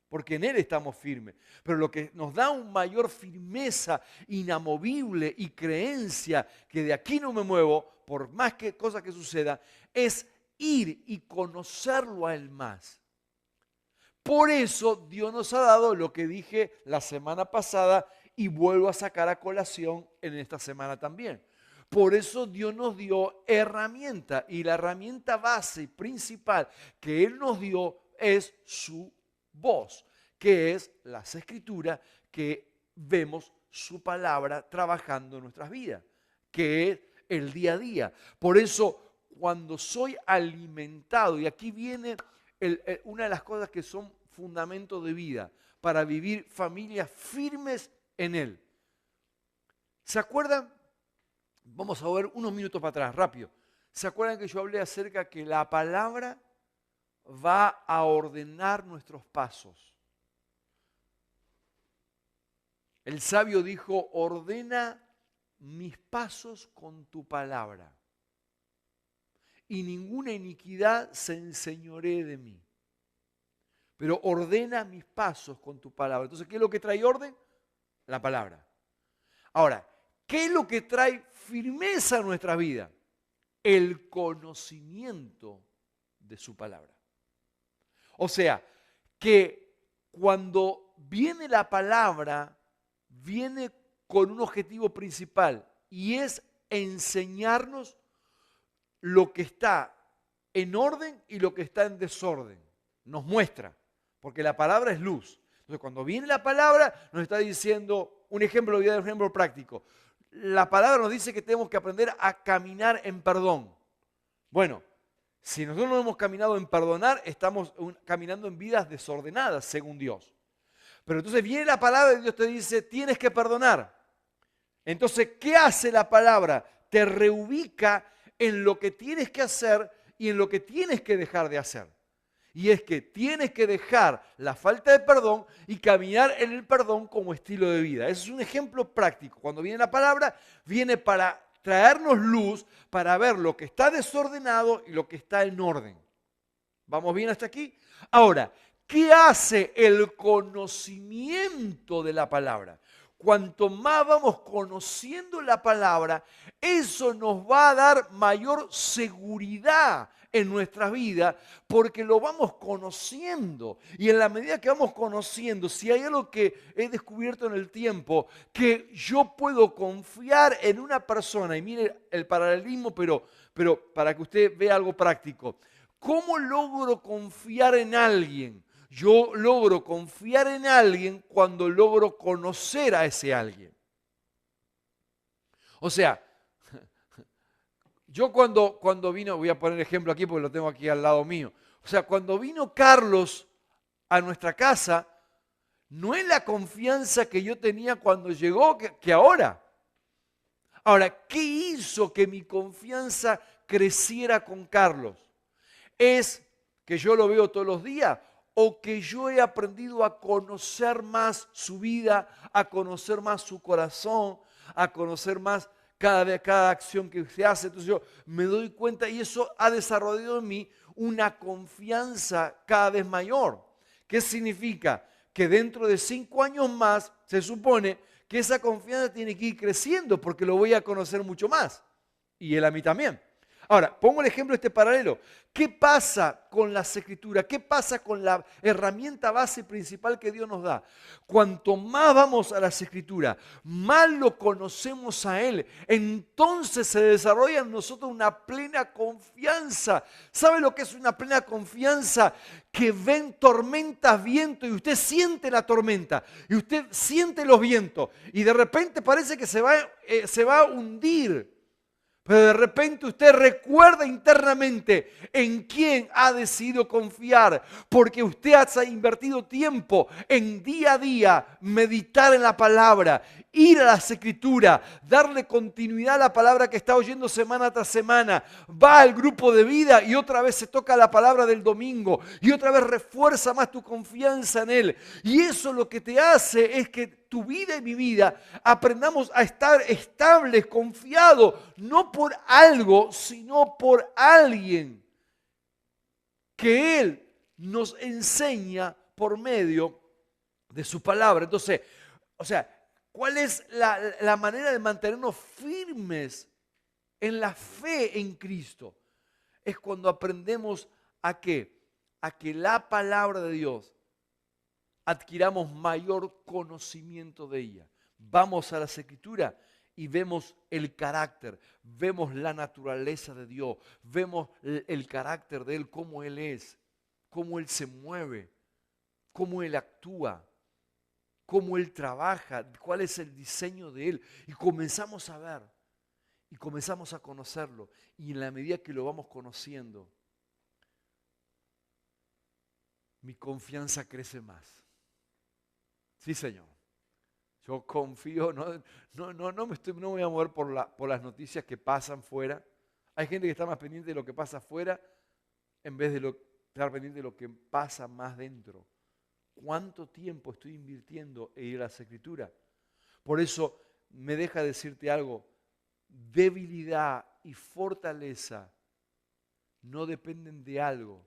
porque en Él estamos firmes. Pero lo que nos da una mayor firmeza inamovible y creencia que de aquí no me muevo, por más que cosa que suceda, es ir y conocerlo a Él más. Por eso Dios nos ha dado lo que dije la semana pasada y vuelvo a sacar a colación en esta semana también. Por eso Dios nos dio herramienta y la herramienta base y principal que Él nos dio es su voz, que es las escrituras que vemos su palabra trabajando en nuestras vidas, que es el día a día. Por eso cuando soy alimentado, y aquí viene una de las cosas que son fundamentos de vida para vivir familias firmes en Él. ¿Se acuerdan? Vamos a ver unos minutos para atrás, rápido. ¿Se acuerdan que yo hablé acerca que la palabra va a ordenar nuestros pasos? El sabio dijo, ordena mis pasos con tu palabra y ninguna iniquidad se enseñoree de mí. Pero ordena mis pasos con tu palabra. Entonces, ¿qué es lo que trae orden? La palabra. Ahora, ¿qué es lo que trae firmeza a nuestra vida? El conocimiento de su palabra. O sea, que cuando viene la palabra, viene con un objetivo principal y es enseñarnos lo que está en orden y lo que está en desorden. Nos muestra, porque la palabra es luz. Entonces, cuando viene la palabra, nos está diciendo, un ejemplo, voy a dar un ejemplo práctico. La palabra nos dice que tenemos que aprender a caminar en perdón. Bueno, si nosotros no hemos caminado en perdonar, estamos caminando en vidas desordenadas, según Dios. Pero entonces viene la palabra y Dios te dice, tienes que perdonar. Entonces, ¿qué hace la palabra? Te reubica en lo que tienes que hacer y en lo que tienes que dejar de hacer. Y es que tienes que dejar la falta de perdón y caminar en el perdón como estilo de vida. Ese es un ejemplo práctico. Cuando viene la palabra, viene para traernos luz, para ver lo que está desordenado y lo que está en orden. ¿Vamos bien hasta aquí? Ahora, ¿qué hace el conocimiento de la palabra? Cuanto más vamos conociendo la palabra, eso nos va a dar mayor seguridad en nuestra vida porque lo vamos conociendo. Y en la medida que vamos conociendo, si hay algo que he descubierto en el tiempo, que yo puedo confiar en una persona, y mire el paralelismo, pero para que usted vea algo práctico. ¿Cómo logro confiar en alguien? Yo logro confiar en alguien cuando logro conocer a ese alguien. O sea, yo cuando vino, voy a poner ejemplo aquí porque lo tengo aquí al lado mío. O sea, cuando vino Carlos a nuestra casa, no es la confianza que yo tenía cuando llegó que ahora. Ahora, ¿qué hizo que mi confianza creciera con Carlos? ¿Es que yo lo veo todos los días? ¿O que yo he aprendido a conocer más su vida, a conocer más su corazón, a conocer más cada acción que se hace? Entonces yo me doy cuenta y eso ha desarrollado en mí una confianza cada vez mayor. ¿Qué significa? Que dentro de 5 años más se supone que esa confianza tiene que ir creciendo porque lo voy a conocer mucho más. Y él a mí también. Ahora, pongo el ejemplo de este paralelo. ¿Qué pasa con las Escrituras? ¿Qué pasa con la herramienta base principal que Dios nos da? Cuanto más vamos a las Escrituras, más lo conocemos a Él. Entonces se desarrolla en nosotros una plena confianza. ¿Sabe lo que es una plena confianza? Que ven tormentas, viento, y usted siente la tormenta, y usted siente los vientos, y de repente parece que se va a hundir. Pero de repente usted recuerda internamente en quién ha decidido confiar, porque usted ha invertido tiempo en día a día meditar en la palabra, ir a las Escrituras, darle continuidad a la palabra que está oyendo semana tras semana. Va al grupo de vida y otra vez se toca la palabra del domingo y otra vez refuerza más tu confianza en Él. Y eso lo que te hace es que tu vida y mi vida aprendamos a estar estables, confiados, no por algo, sino por alguien que Él nos enseña por medio de su palabra. Entonces, ¿cuál es la manera de mantenernos firmes en la fe en Cristo? Es cuando aprendemos a que la palabra de Dios adquiramos mayor conocimiento de ella. Vamos a las Escrituras y vemos el carácter, vemos la naturaleza de Dios, vemos el carácter de Él, cómo Él es, cómo Él se mueve, cómo Él actúa, cómo Él trabaja, cuál es el diseño de Él. Y comenzamos a ver, y comenzamos a conocerlo. Y en la medida que lo vamos conociendo, mi confianza crece más. Sí, Señor. Yo confío, no me voy a mover por las noticias que pasan fuera. Hay gente que está más pendiente de lo que pasa afuera en vez de estar pendiente de lo que pasa más dentro. ¿Cuánto tiempo estoy invirtiendo en ir a las Escrituras? Por eso me deja decirte algo. Debilidad y fortaleza no dependen de algo,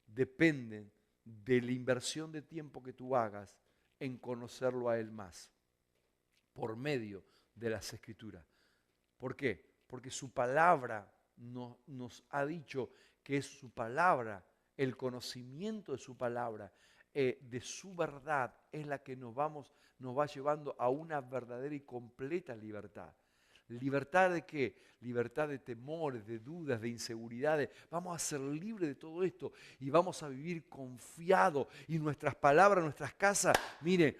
dependen de la inversión de tiempo que tú hagas en conocerlo a Él más, por medio de las Escrituras. ¿Por qué? Porque su palabra nos ha dicho que es su palabra, el conocimiento de su palabra, de su verdad, es la que nos va llevando a una verdadera y completa libertad. ¿Libertad de qué? Libertad de temores, de dudas, de inseguridades. Vamos a ser libres de todo esto y vamos a vivir confiados. Y nuestras palabras, nuestras casas, mire,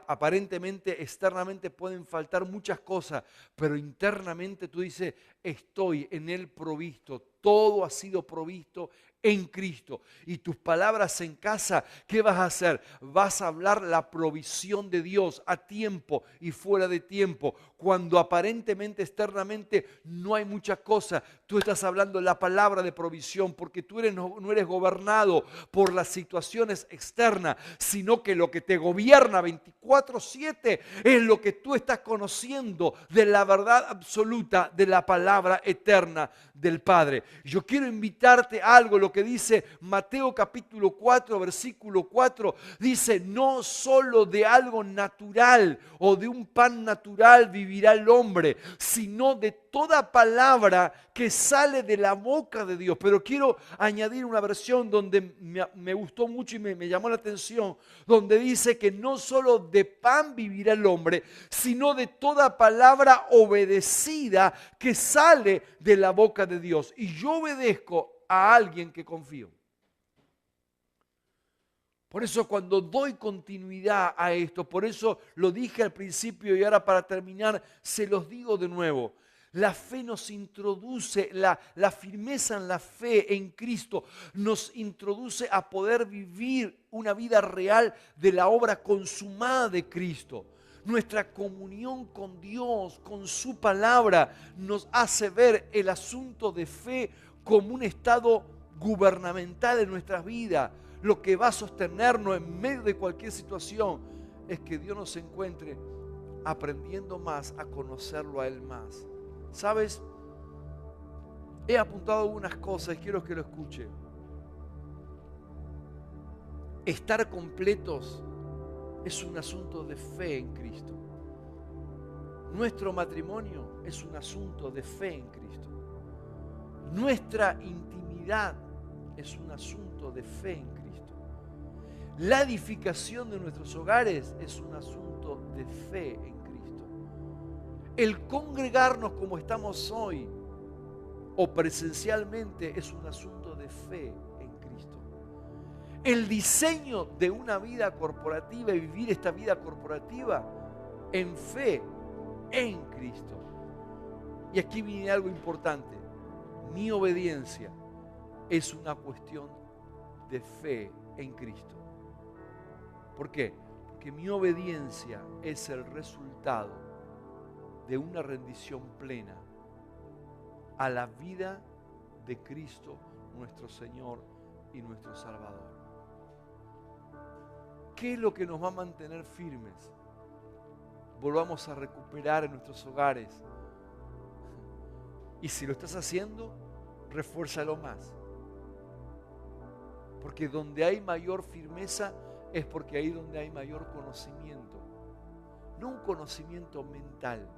aparentemente, externamente pueden faltar muchas cosas, pero internamente tú dices, estoy en Él provisto. Todo ha sido provisto en Cristo. Y tus palabras en casa, ¿qué vas a hacer? Vas a hablar la provisión de Dios a tiempo y fuera de tiempo. Cuando aparentemente, externamente, no hay muchas cosas, tú estás hablando la palabra de provisión, porque tú no eres gobernado por las situaciones externas, sino que lo que te gobierna 24/7 es lo que tú estás conociendo de la verdad absoluta de la palabra eterna del Padre. Yo quiero invitarte a algo, lo que dice Mateo capítulo 4, versículo 4, dice, no solo de algo natural o de un pan natural vivirá el hombre, sino de toda palabra que sale de la boca de Dios. Pero quiero añadir una versión donde me gustó mucho y me llamó la atención, donde dice que no solo de pan vivirá el hombre, sino de toda palabra obedecida que sale de la boca de Dios. Y yo obedezco a alguien que confío. Por eso cuando doy continuidad a esto, por eso lo dije al principio y ahora para terminar se los digo de nuevo. La fe nos introduce, la firmeza en la fe en Cristo nos introduce a poder vivir una vida real de la obra consumada de Cristo. Nuestra comunión con Dios, con su palabra, nos hace ver el asunto de fe como un estado gubernamental en nuestras vidas. Lo que va a sostenernos en medio de cualquier situación es que Dios nos encuentre aprendiendo más a conocerlo a Él más. ¿Sabes? He apuntado algunas cosas y quiero que lo escuche. Estar completos es un asunto de fe en Cristo. Nuestro matrimonio es un asunto de fe en Cristo. Nuestra intimidad es un asunto de fe en Cristo. La edificación de nuestros hogares es un asunto de fe en Cristo. El congregarnos como estamos hoy o presencialmente es un asunto de fe en Cristo. El diseño de una vida corporativa y vivir esta vida corporativa en fe en Cristo. Y aquí viene algo importante. Mi obediencia es una cuestión de fe en Cristo. ¿Por qué? Porque mi obediencia es el resultado de una rendición plena a la vida de Cristo, nuestro Señor y nuestro Salvador. ¿Qué es lo que nos va a mantener firmes? Volvamos a recuperar en nuestros hogares. Y si lo estás haciendo, refuérzalo más. Porque donde hay mayor firmeza es porque ahí donde hay mayor conocimiento. No un conocimiento mental.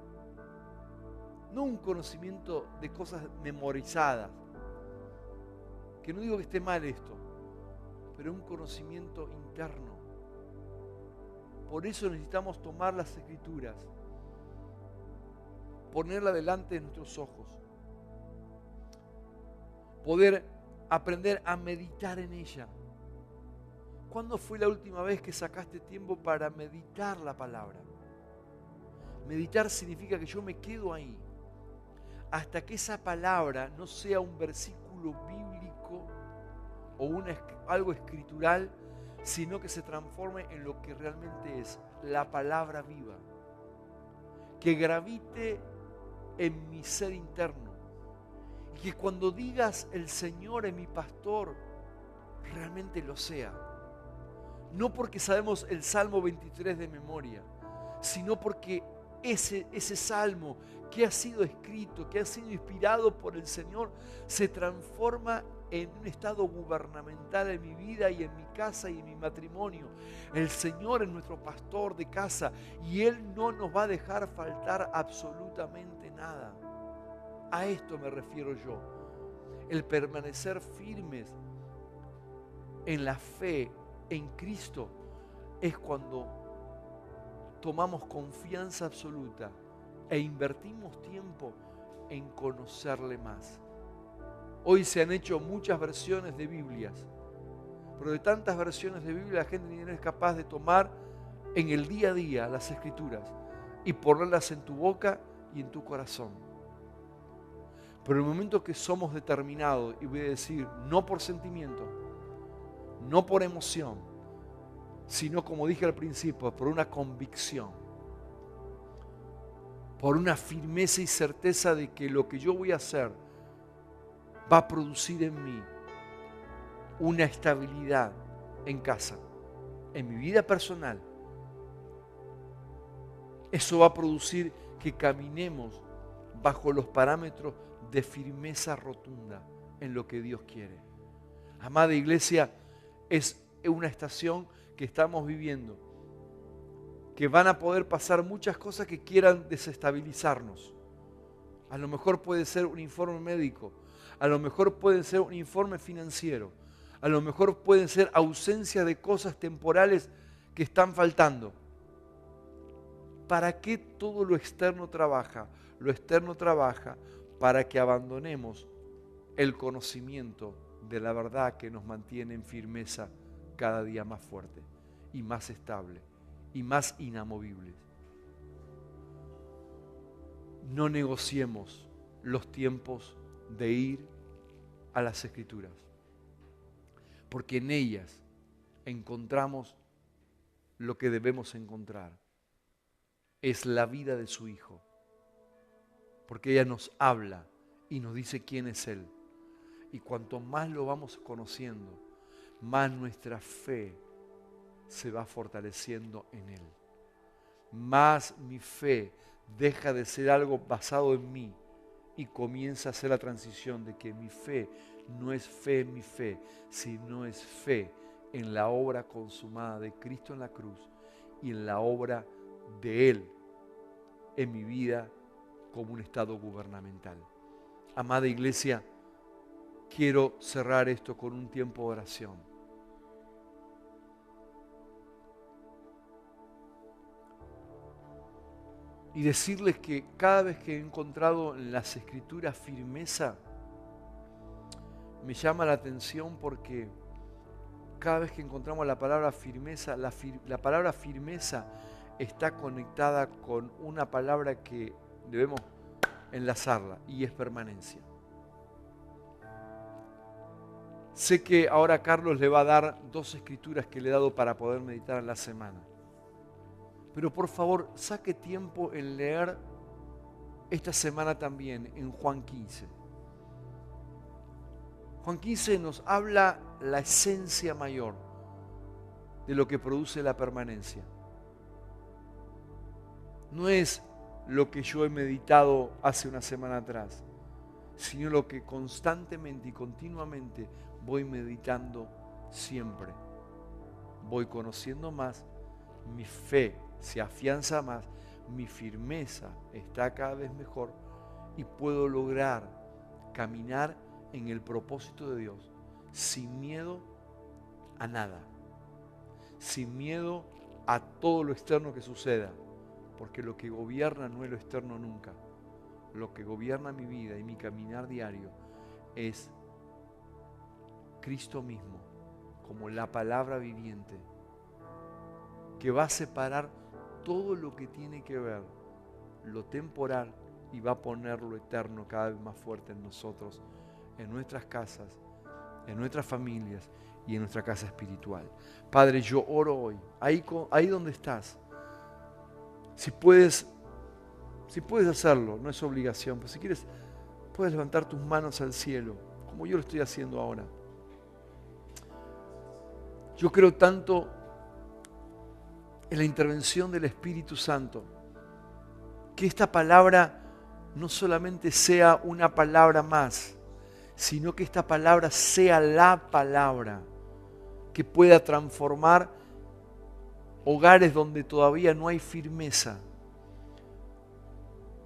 No un conocimiento de cosas memorizadas. Que no digo que esté mal esto, pero un conocimiento interno. Por eso necesitamos tomar las Escrituras, ponerla delante de nuestros ojos, poder aprender a meditar en ella. ¿Cuándo fue la última vez que sacaste tiempo para meditar la palabra? Meditar significa que yo me quedo ahí hasta que esa palabra no sea un versículo bíblico o algo escritural, sino que se transforme en lo que realmente es la palabra viva, que gravite en mi ser interno y que cuando digas el Señor es mi pastor, realmente lo sea. No porque sabemos el Salmo 23 de memoria, sino porque ese salmo que ha sido escrito, que ha sido inspirado por el Señor, se transforma en un estado gubernamental en mi vida y en mi casa y en mi matrimonio. El Señor es nuestro pastor de casa y Él no nos va a dejar faltar absolutamente nada. A esto me refiero yo. El permanecer firmes en la fe en Cristo es cuando tomamos confianza absoluta e invertimos tiempo en conocerle más. Hoy se han hecho muchas versiones de Biblias, pero de tantas versiones de Biblia la gente no es capaz de tomar en el día a día las Escrituras y ponerlas en tu boca y en tu corazón. Pero en el momento que somos determinados, y voy a decir, no por sentimiento, no por emoción, sino como dije al principio, por una convicción, por una firmeza y certeza de que lo que yo voy a hacer va a producir en mí una estabilidad en casa, en mi vida personal. Eso va a producir que caminemos bajo los parámetros de firmeza rotunda en lo que Dios quiere. Amada iglesia, es una estación que estamos viviendo, que van a poder pasar muchas cosas que quieran desestabilizarnos. A lo mejor puede ser un informe médico, a lo mejor puede ser un informe financiero, a lo mejor pueden ser ausencia de cosas temporales que están faltando. ¿Para qué todo lo externo trabaja? Lo externo trabaja para que abandonemos el conocimiento de la verdad que nos mantiene en firmeza cada día más fuerte y más estable y más inamovibles. No negociemos los tiempos de ir a las Escrituras, porque en ellas encontramos lo que debemos encontrar. Es la vida de su Hijo, porque ella nos habla y nos dice quién es Él. Y cuanto más lo vamos conociendo, más nuestra fe se va fortaleciendo en Él. Más mi fe deja de ser algo basado en mí y comienza a ser la transición de que mi fe no es fe en mi fe, sino es fe en la obra consumada de Cristo en la cruz y en la obra de Él en mi vida como un estado gubernamental. Amada iglesia, quiero cerrar esto con un tiempo de oración. Y decirles que cada vez que he encontrado en las Escrituras firmeza, me llama la atención porque cada vez que encontramos la palabra firmeza, la palabra firmeza está conectada con una palabra que debemos enlazarla y es permanencia. Sé que ahora Carlos le va a dar 2 escrituras que le he dado para poder meditar en la semana. Pero por favor, saque tiempo en leer esta semana también en Juan 15. Juan 15 nos habla la esencia mayor de lo que produce la permanencia. No es lo que yo he meditado hace una semana atrás, sino lo que constantemente y continuamente voy meditando siempre. Voy conociendo más, mi fe se afianza más, mi firmeza está cada vez mejor y puedo lograr caminar en el propósito de Dios sin miedo a nada, sin miedo a todo lo externo que suceda, porque lo que gobierna no es lo externo nunca. Lo que gobierna mi vida y mi caminar diario es Cristo mismo, como la palabra viviente, que va a separar todo lo que tiene que ver lo temporal y va a poner lo eterno cada vez más fuerte en nosotros, en nuestras casas, en nuestras familias y en nuestra casa espiritual. Padre, yo oro hoy, ahí donde estás, si puedes hacerlo, no es obligación, pero si quieres, puedes levantar tus manos al cielo, como yo lo estoy haciendo ahora. Yo creo tanto en la intervención del Espíritu Santo, que esta palabra no solamente sea una palabra más, sino que esta palabra sea la palabra que pueda transformar hogares donde todavía no hay firmeza,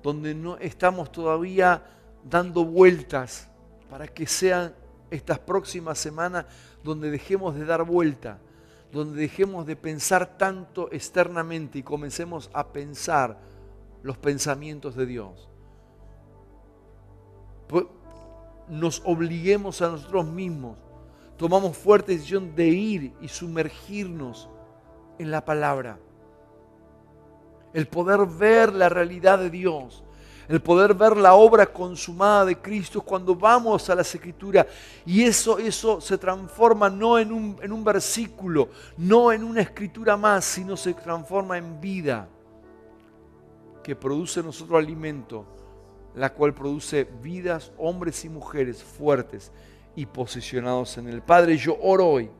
donde no estamos todavía dando vueltas, para que sean estas próximas semanas donde dejemos de dar vuelta, donde dejemos de pensar tanto externamente y comencemos a pensar los pensamientos de Dios. Nos obliguemos a nosotros mismos, tomamos fuerte decisión de ir y sumergirnos en la palabra. El poder ver la realidad de Dios, el poder ver la obra consumada de Cristo cuando vamos a las Escrituras. Y eso se transforma no en un versículo, no en una escritura más, sino se transforma en vida que produce en nosotros alimento, la cual produce vidas, hombres y mujeres fuertes y posicionados en el Padre. Yo oro hoy,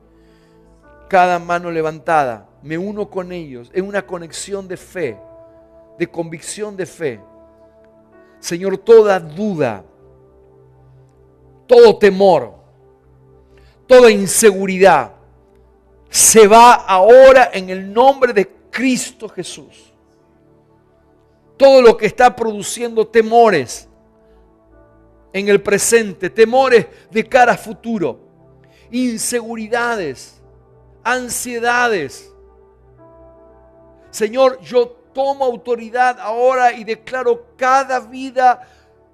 cada mano levantada, me uno con ellos en una conexión de fe, de convicción de fe. Señor, toda duda, todo temor, toda inseguridad se va ahora en el nombre de Cristo Jesús. Todo lo que está produciendo temores en el presente, temores de cara a futuro, inseguridades, ansiedades. Señor, yo tomo autoridad ahora y declaro cada vida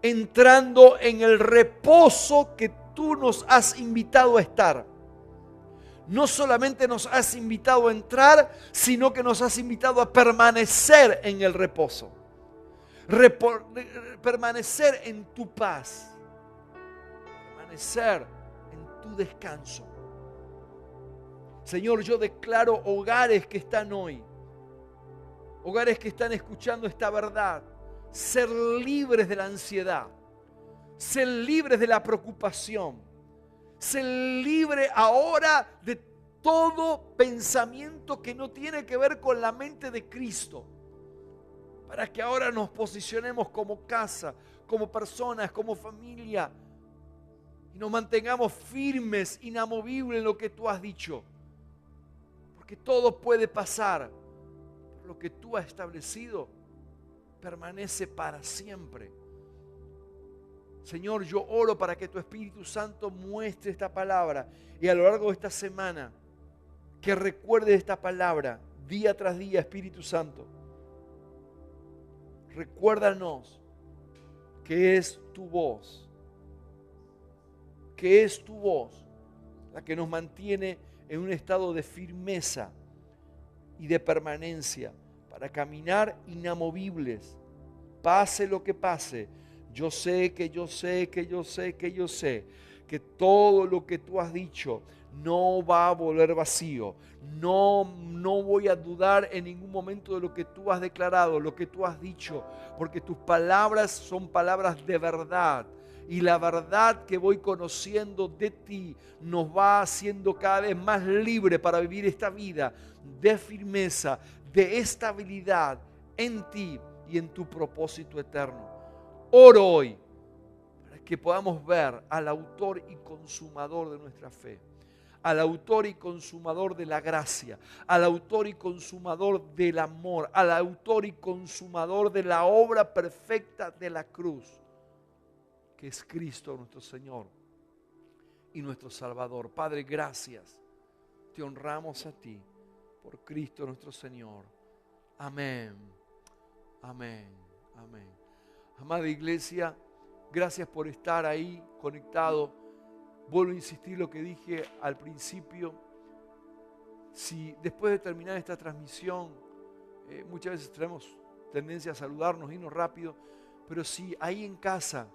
entrando en el reposo que tú nos has invitado a estar. No solamente nos has invitado a entrar, sino que nos has invitado a permanecer en el reposo. Permanecer en tu paz. Permanecer en tu descanso. Señor, yo declaro hogares que están hoy, hogares que están escuchando esta verdad, ser libres de la ansiedad, ser libres de la preocupación, ser libre ahora de todo pensamiento que no tiene que ver con la mente de Cristo, para que ahora nos posicionemos como casa, como personas, como familia, y nos mantengamos firmes, inamovibles en lo que tú has dicho, porque todo puede pasar. Lo que tú has establecido permanece para siempre. Señor, yo oro para que tu Espíritu Santo muestre esta palabra y a lo largo de esta semana que recuerde esta palabra día tras día, Espíritu Santo. Recuérdanos que es tu voz, la que nos mantiene en un estado de firmeza y de permanencia para caminar inamovibles, pase lo que pase. Yo sé que todo lo que tú has dicho no va a volver vacío. No voy a dudar en ningún momento de lo que tú has declarado, lo que tú has dicho, porque tus palabras son palabras de verdad. Y la verdad que voy conociendo de ti nos va haciendo cada vez más libre para vivir esta vida de firmeza, de estabilidad en ti y en tu propósito eterno. Oro hoy para que podamos ver al autor y consumador de nuestra fe, al autor y consumador de la gracia, al autor y consumador del amor, al autor y consumador de la obra perfecta de la cruz, que es Cristo nuestro Señor y nuestro Salvador. Padre, gracias. Te honramos a ti por Cristo nuestro Señor. Amén. Amén. Amén. Amada iglesia, gracias por estar ahí conectado. Vuelvo a insistir lo que dije al principio. Si después de terminar esta transmisión, muchas veces tenemos tendencia a saludarnos, irnos rápido, pero si ahí en casa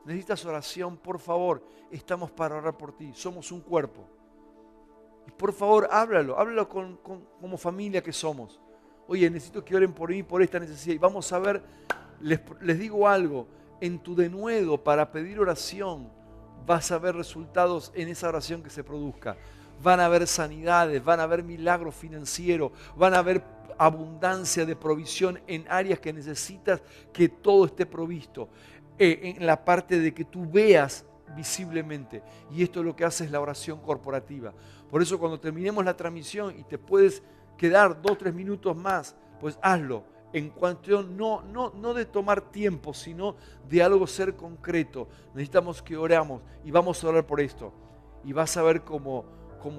necesitas oración, por favor, estamos para orar por ti. Somos un cuerpo. Y por favor, háblalo como familia que somos. Oye, necesito que oren por mí, por esta necesidad. Y vamos a ver, les digo algo, en tu denuedo para pedir oración, vas a ver resultados en esa oración que se produzca. Van a haber sanidades, van a haber milagros financieros, van a haber abundancia de provisión en áreas que necesitas que todo esté provisto. En la parte de que tú veas visiblemente. Y esto es lo que hace es la oración corporativa. Por eso cuando terminemos la transmisión y te puedes quedar 2-3 minutos más, pues hazlo. En cuestión no de tomar tiempo, sino de algo ser concreto. Necesitamos que oramos y vamos a orar por esto. Y vas a ver como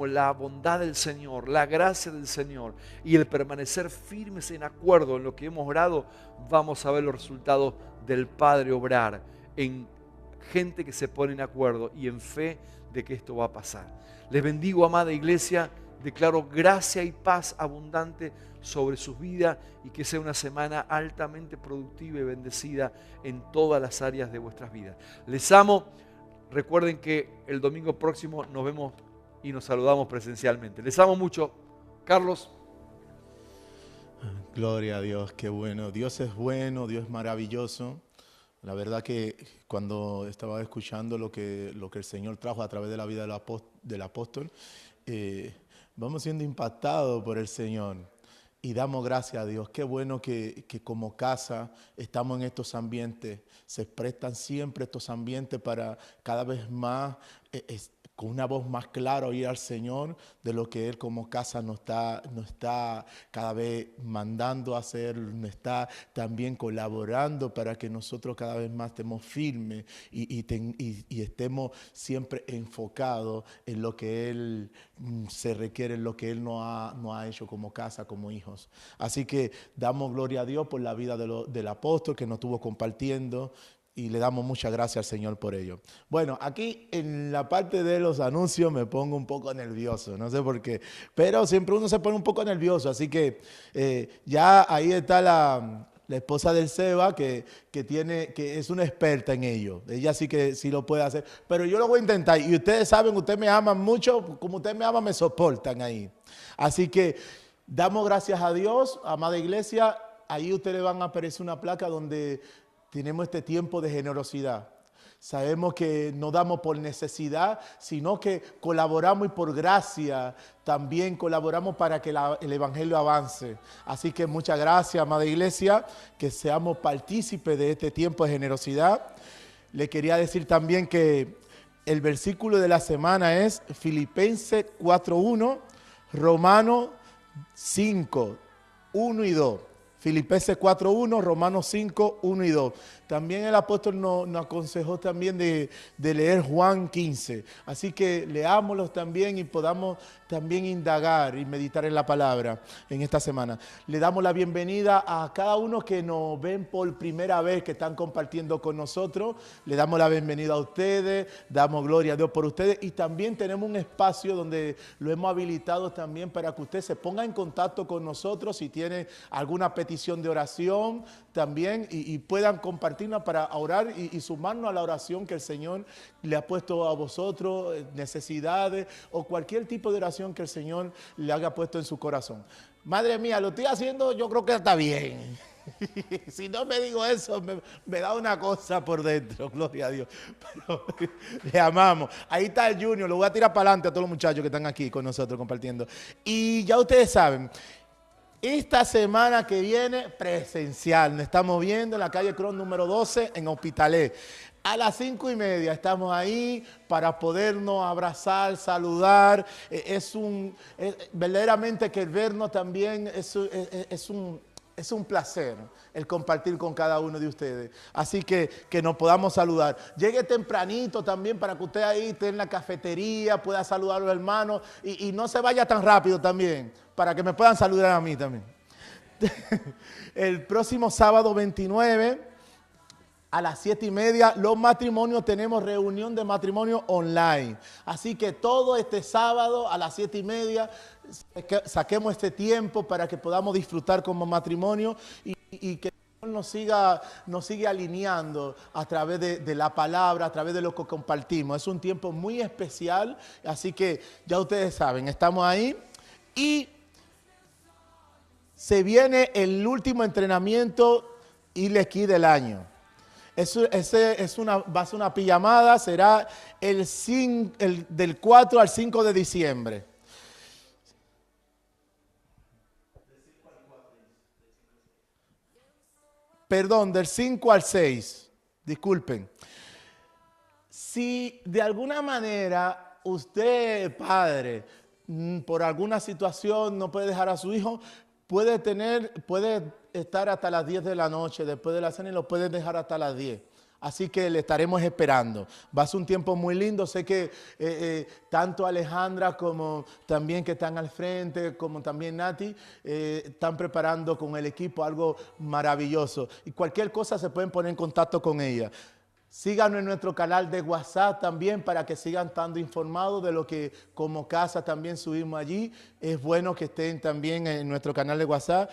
la bondad del Señor, la gracia del Señor y el permanecer firmes en acuerdo en lo que hemos orado, vamos a ver los resultados del Padre obrar en gente que se pone en acuerdo y en fe de que esto va a pasar. Les bendigo, amada iglesia, declaro gracia y paz abundante sobre sus vidas y que sea una semana altamente productiva y bendecida en todas las áreas de vuestras vidas. Les amo. Recuerden que el domingo próximo nos vemos y nos saludamos presencialmente. Les amo mucho. Carlos. Gloria a Dios, qué bueno. Dios es bueno, Dios es maravilloso. La verdad que cuando estaba escuchando lo que el Señor trajo a través de la vida del apóstol, vamos siendo impactados por el Señor y damos gracias a Dios. Qué bueno que como casa estamos en estos ambientes. Se prestan siempre estos ambientes para cada vez más con una voz más clara oír al Señor de lo que Él como casa nos está cada vez mandando a hacer, nos está también colaborando para que nosotros cada vez más estemos firmes y estemos siempre enfocados en lo que Él se requiere, en lo que Él nos ha hecho como casa, como hijos. Así que damos gloria a Dios por la vida del apóstol que nos estuvo compartiendo. Y le damos muchas gracias al Señor por ello. Bueno, aquí en la parte de los anuncios me pongo un poco nervioso, no sé por qué, pero siempre uno se pone un poco nervioso, así que ya ahí está la esposa del Seba que es una experta en ello. Ella sí que sí lo puede hacer, pero yo lo voy a intentar. Y ustedes saben, ustedes me aman mucho, como ustedes me aman, me soportan ahí. Así que damos gracias a Dios, amada iglesia. Ahí ustedes van a aparecer una placa donde tenemos este tiempo de generosidad. Sabemos que no damos por necesidad, sino que colaboramos y por gracia también colaboramos para que el Evangelio avance. Así que muchas gracias, amada iglesia, que seamos partícipes de este tiempo de generosidad. Le quería decir también que el versículo de la semana es Filipenses 4:1, Romanos 5:1 y 2. Filipenses 4.1, Romanos 5.1 y 2. También el apóstol nos aconsejó también de leer Juan 15. Así que leámoslos también y podamos también indagar y meditar en la palabra en esta semana. Le damos la bienvenida a cada uno que nos ven por primera vez, que están compartiendo con nosotros. Le damos la bienvenida a ustedes, damos gloria a Dios por ustedes. Y también tenemos un espacio donde lo hemos habilitado también para que usted se ponga en contacto con nosotros si tiene alguna petición de oración también y puedan compartirla para orar y sumarnos a la oración que el Señor le ha puesto a vosotros, necesidades o cualquier tipo de oración que el Señor le haya puesto en su corazón. Madre mía, lo estoy haciendo, yo creo que está bien. Si no me digo eso, me da una cosa por dentro, gloria a Dios. Pero le amamos. Ahí está el Junior, lo voy a tirar para adelante a todos los muchachos que están aquí con nosotros compartiendo. Y ya ustedes saben, esta semana que viene, presencial, nos estamos viendo en la calle Cron número 12 en Hospitalet. A las 5:30 estamos ahí para podernos abrazar, saludar. Verdaderamente que vernos también es un placer el compartir con cada uno de ustedes. Así que nos podamos saludar. Llegue tempranito también para que usted ahí esté en la cafetería, pueda saludar a los hermanos y no se vaya tan rápido también, para que me puedan saludar a mí también. El próximo sábado 29 a las 7:30, los matrimonios tenemos reunión de matrimonio online. Así que todo este sábado a las 7:30 saquemos este tiempo para que podamos disfrutar como matrimonio y que nos sigue alineando a través de la palabra, a través de lo que compartimos. Es un tiempo muy especial, así que ya ustedes saben, estamos ahí y se viene el último entrenamiento ILEKI del año. Va a ser una pijamada, será del 4 al 5 de diciembre. Perdón, del 5 al 6, disculpen. Si de alguna manera usted, padre, por alguna situación no puede dejar a su hijo, puede estar hasta las 10 de la noche, después de la cena, y lo pueden dejar hasta las 10. Así que le estaremos esperando. Va a ser un tiempo muy lindo. Sé que tanto Alejandra como también que están al frente, como también Nati, están preparando con el equipo algo maravilloso. Y cualquier cosa se pueden poner en contacto con ella. Síganos en nuestro canal de WhatsApp también para que sigan estando informados de lo que como casa también subimos allí. Es bueno que estén también en nuestro canal de WhatsApp.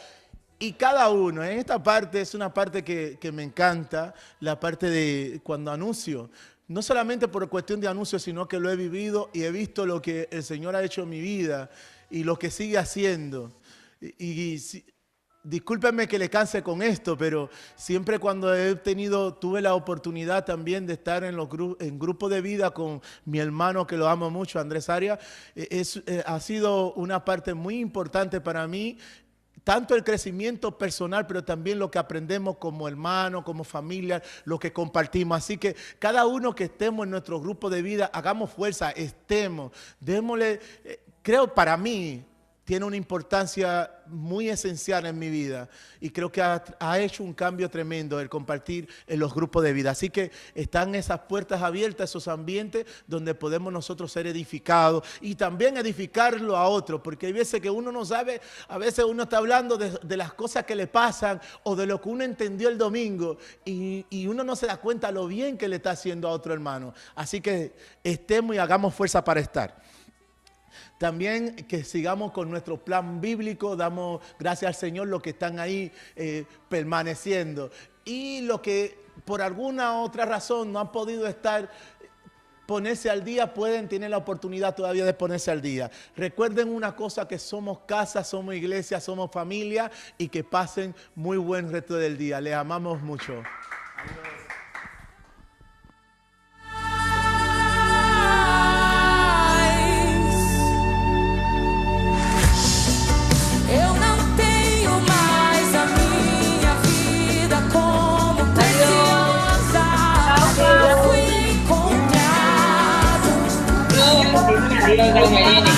Y cada uno, en esta parte es una parte que me encanta, la parte de cuando anuncio. No solamente por cuestión de anuncio, sino que lo he vivido y he visto lo que el Señor ha hecho en mi vida y lo que sigue haciendo. Discúlpenme que le canse con esto, pero siempre cuando tuve la oportunidad también de estar en grupo de vida con mi hermano que lo amo mucho, Andrés Arias, ha sido una parte muy importante para mí, tanto el crecimiento personal, pero también lo que aprendemos como hermanos, como familia, lo que compartimos. Así que cada uno que estemos en nuestro grupo de vida, hagamos fuerza, démosle, creo para mí, tiene una importancia muy esencial en mi vida y creo que ha hecho un cambio tremendo el compartir en los grupos de vida. Así que están esas puertas abiertas, esos ambientes donde podemos nosotros ser edificados y también edificarlo a otros, porque hay veces que uno no sabe, a veces uno está hablando de las cosas que le pasan o de lo que uno entendió el domingo y uno no se da cuenta lo bien que le está haciendo a otro hermano. Así que estemos y hagamos fuerza para estar. También que sigamos con nuestro plan bíblico, damos gracias al Señor los que están ahí permaneciendo. Y los que por alguna otra razón no han podido ponerse al día, tienen la oportunidad todavía de ponerse al día. Recuerden una cosa, que somos casa, somos iglesia, somos familia y que pasen muy buen resto del día. Les amamos mucho. Adiós. Dios,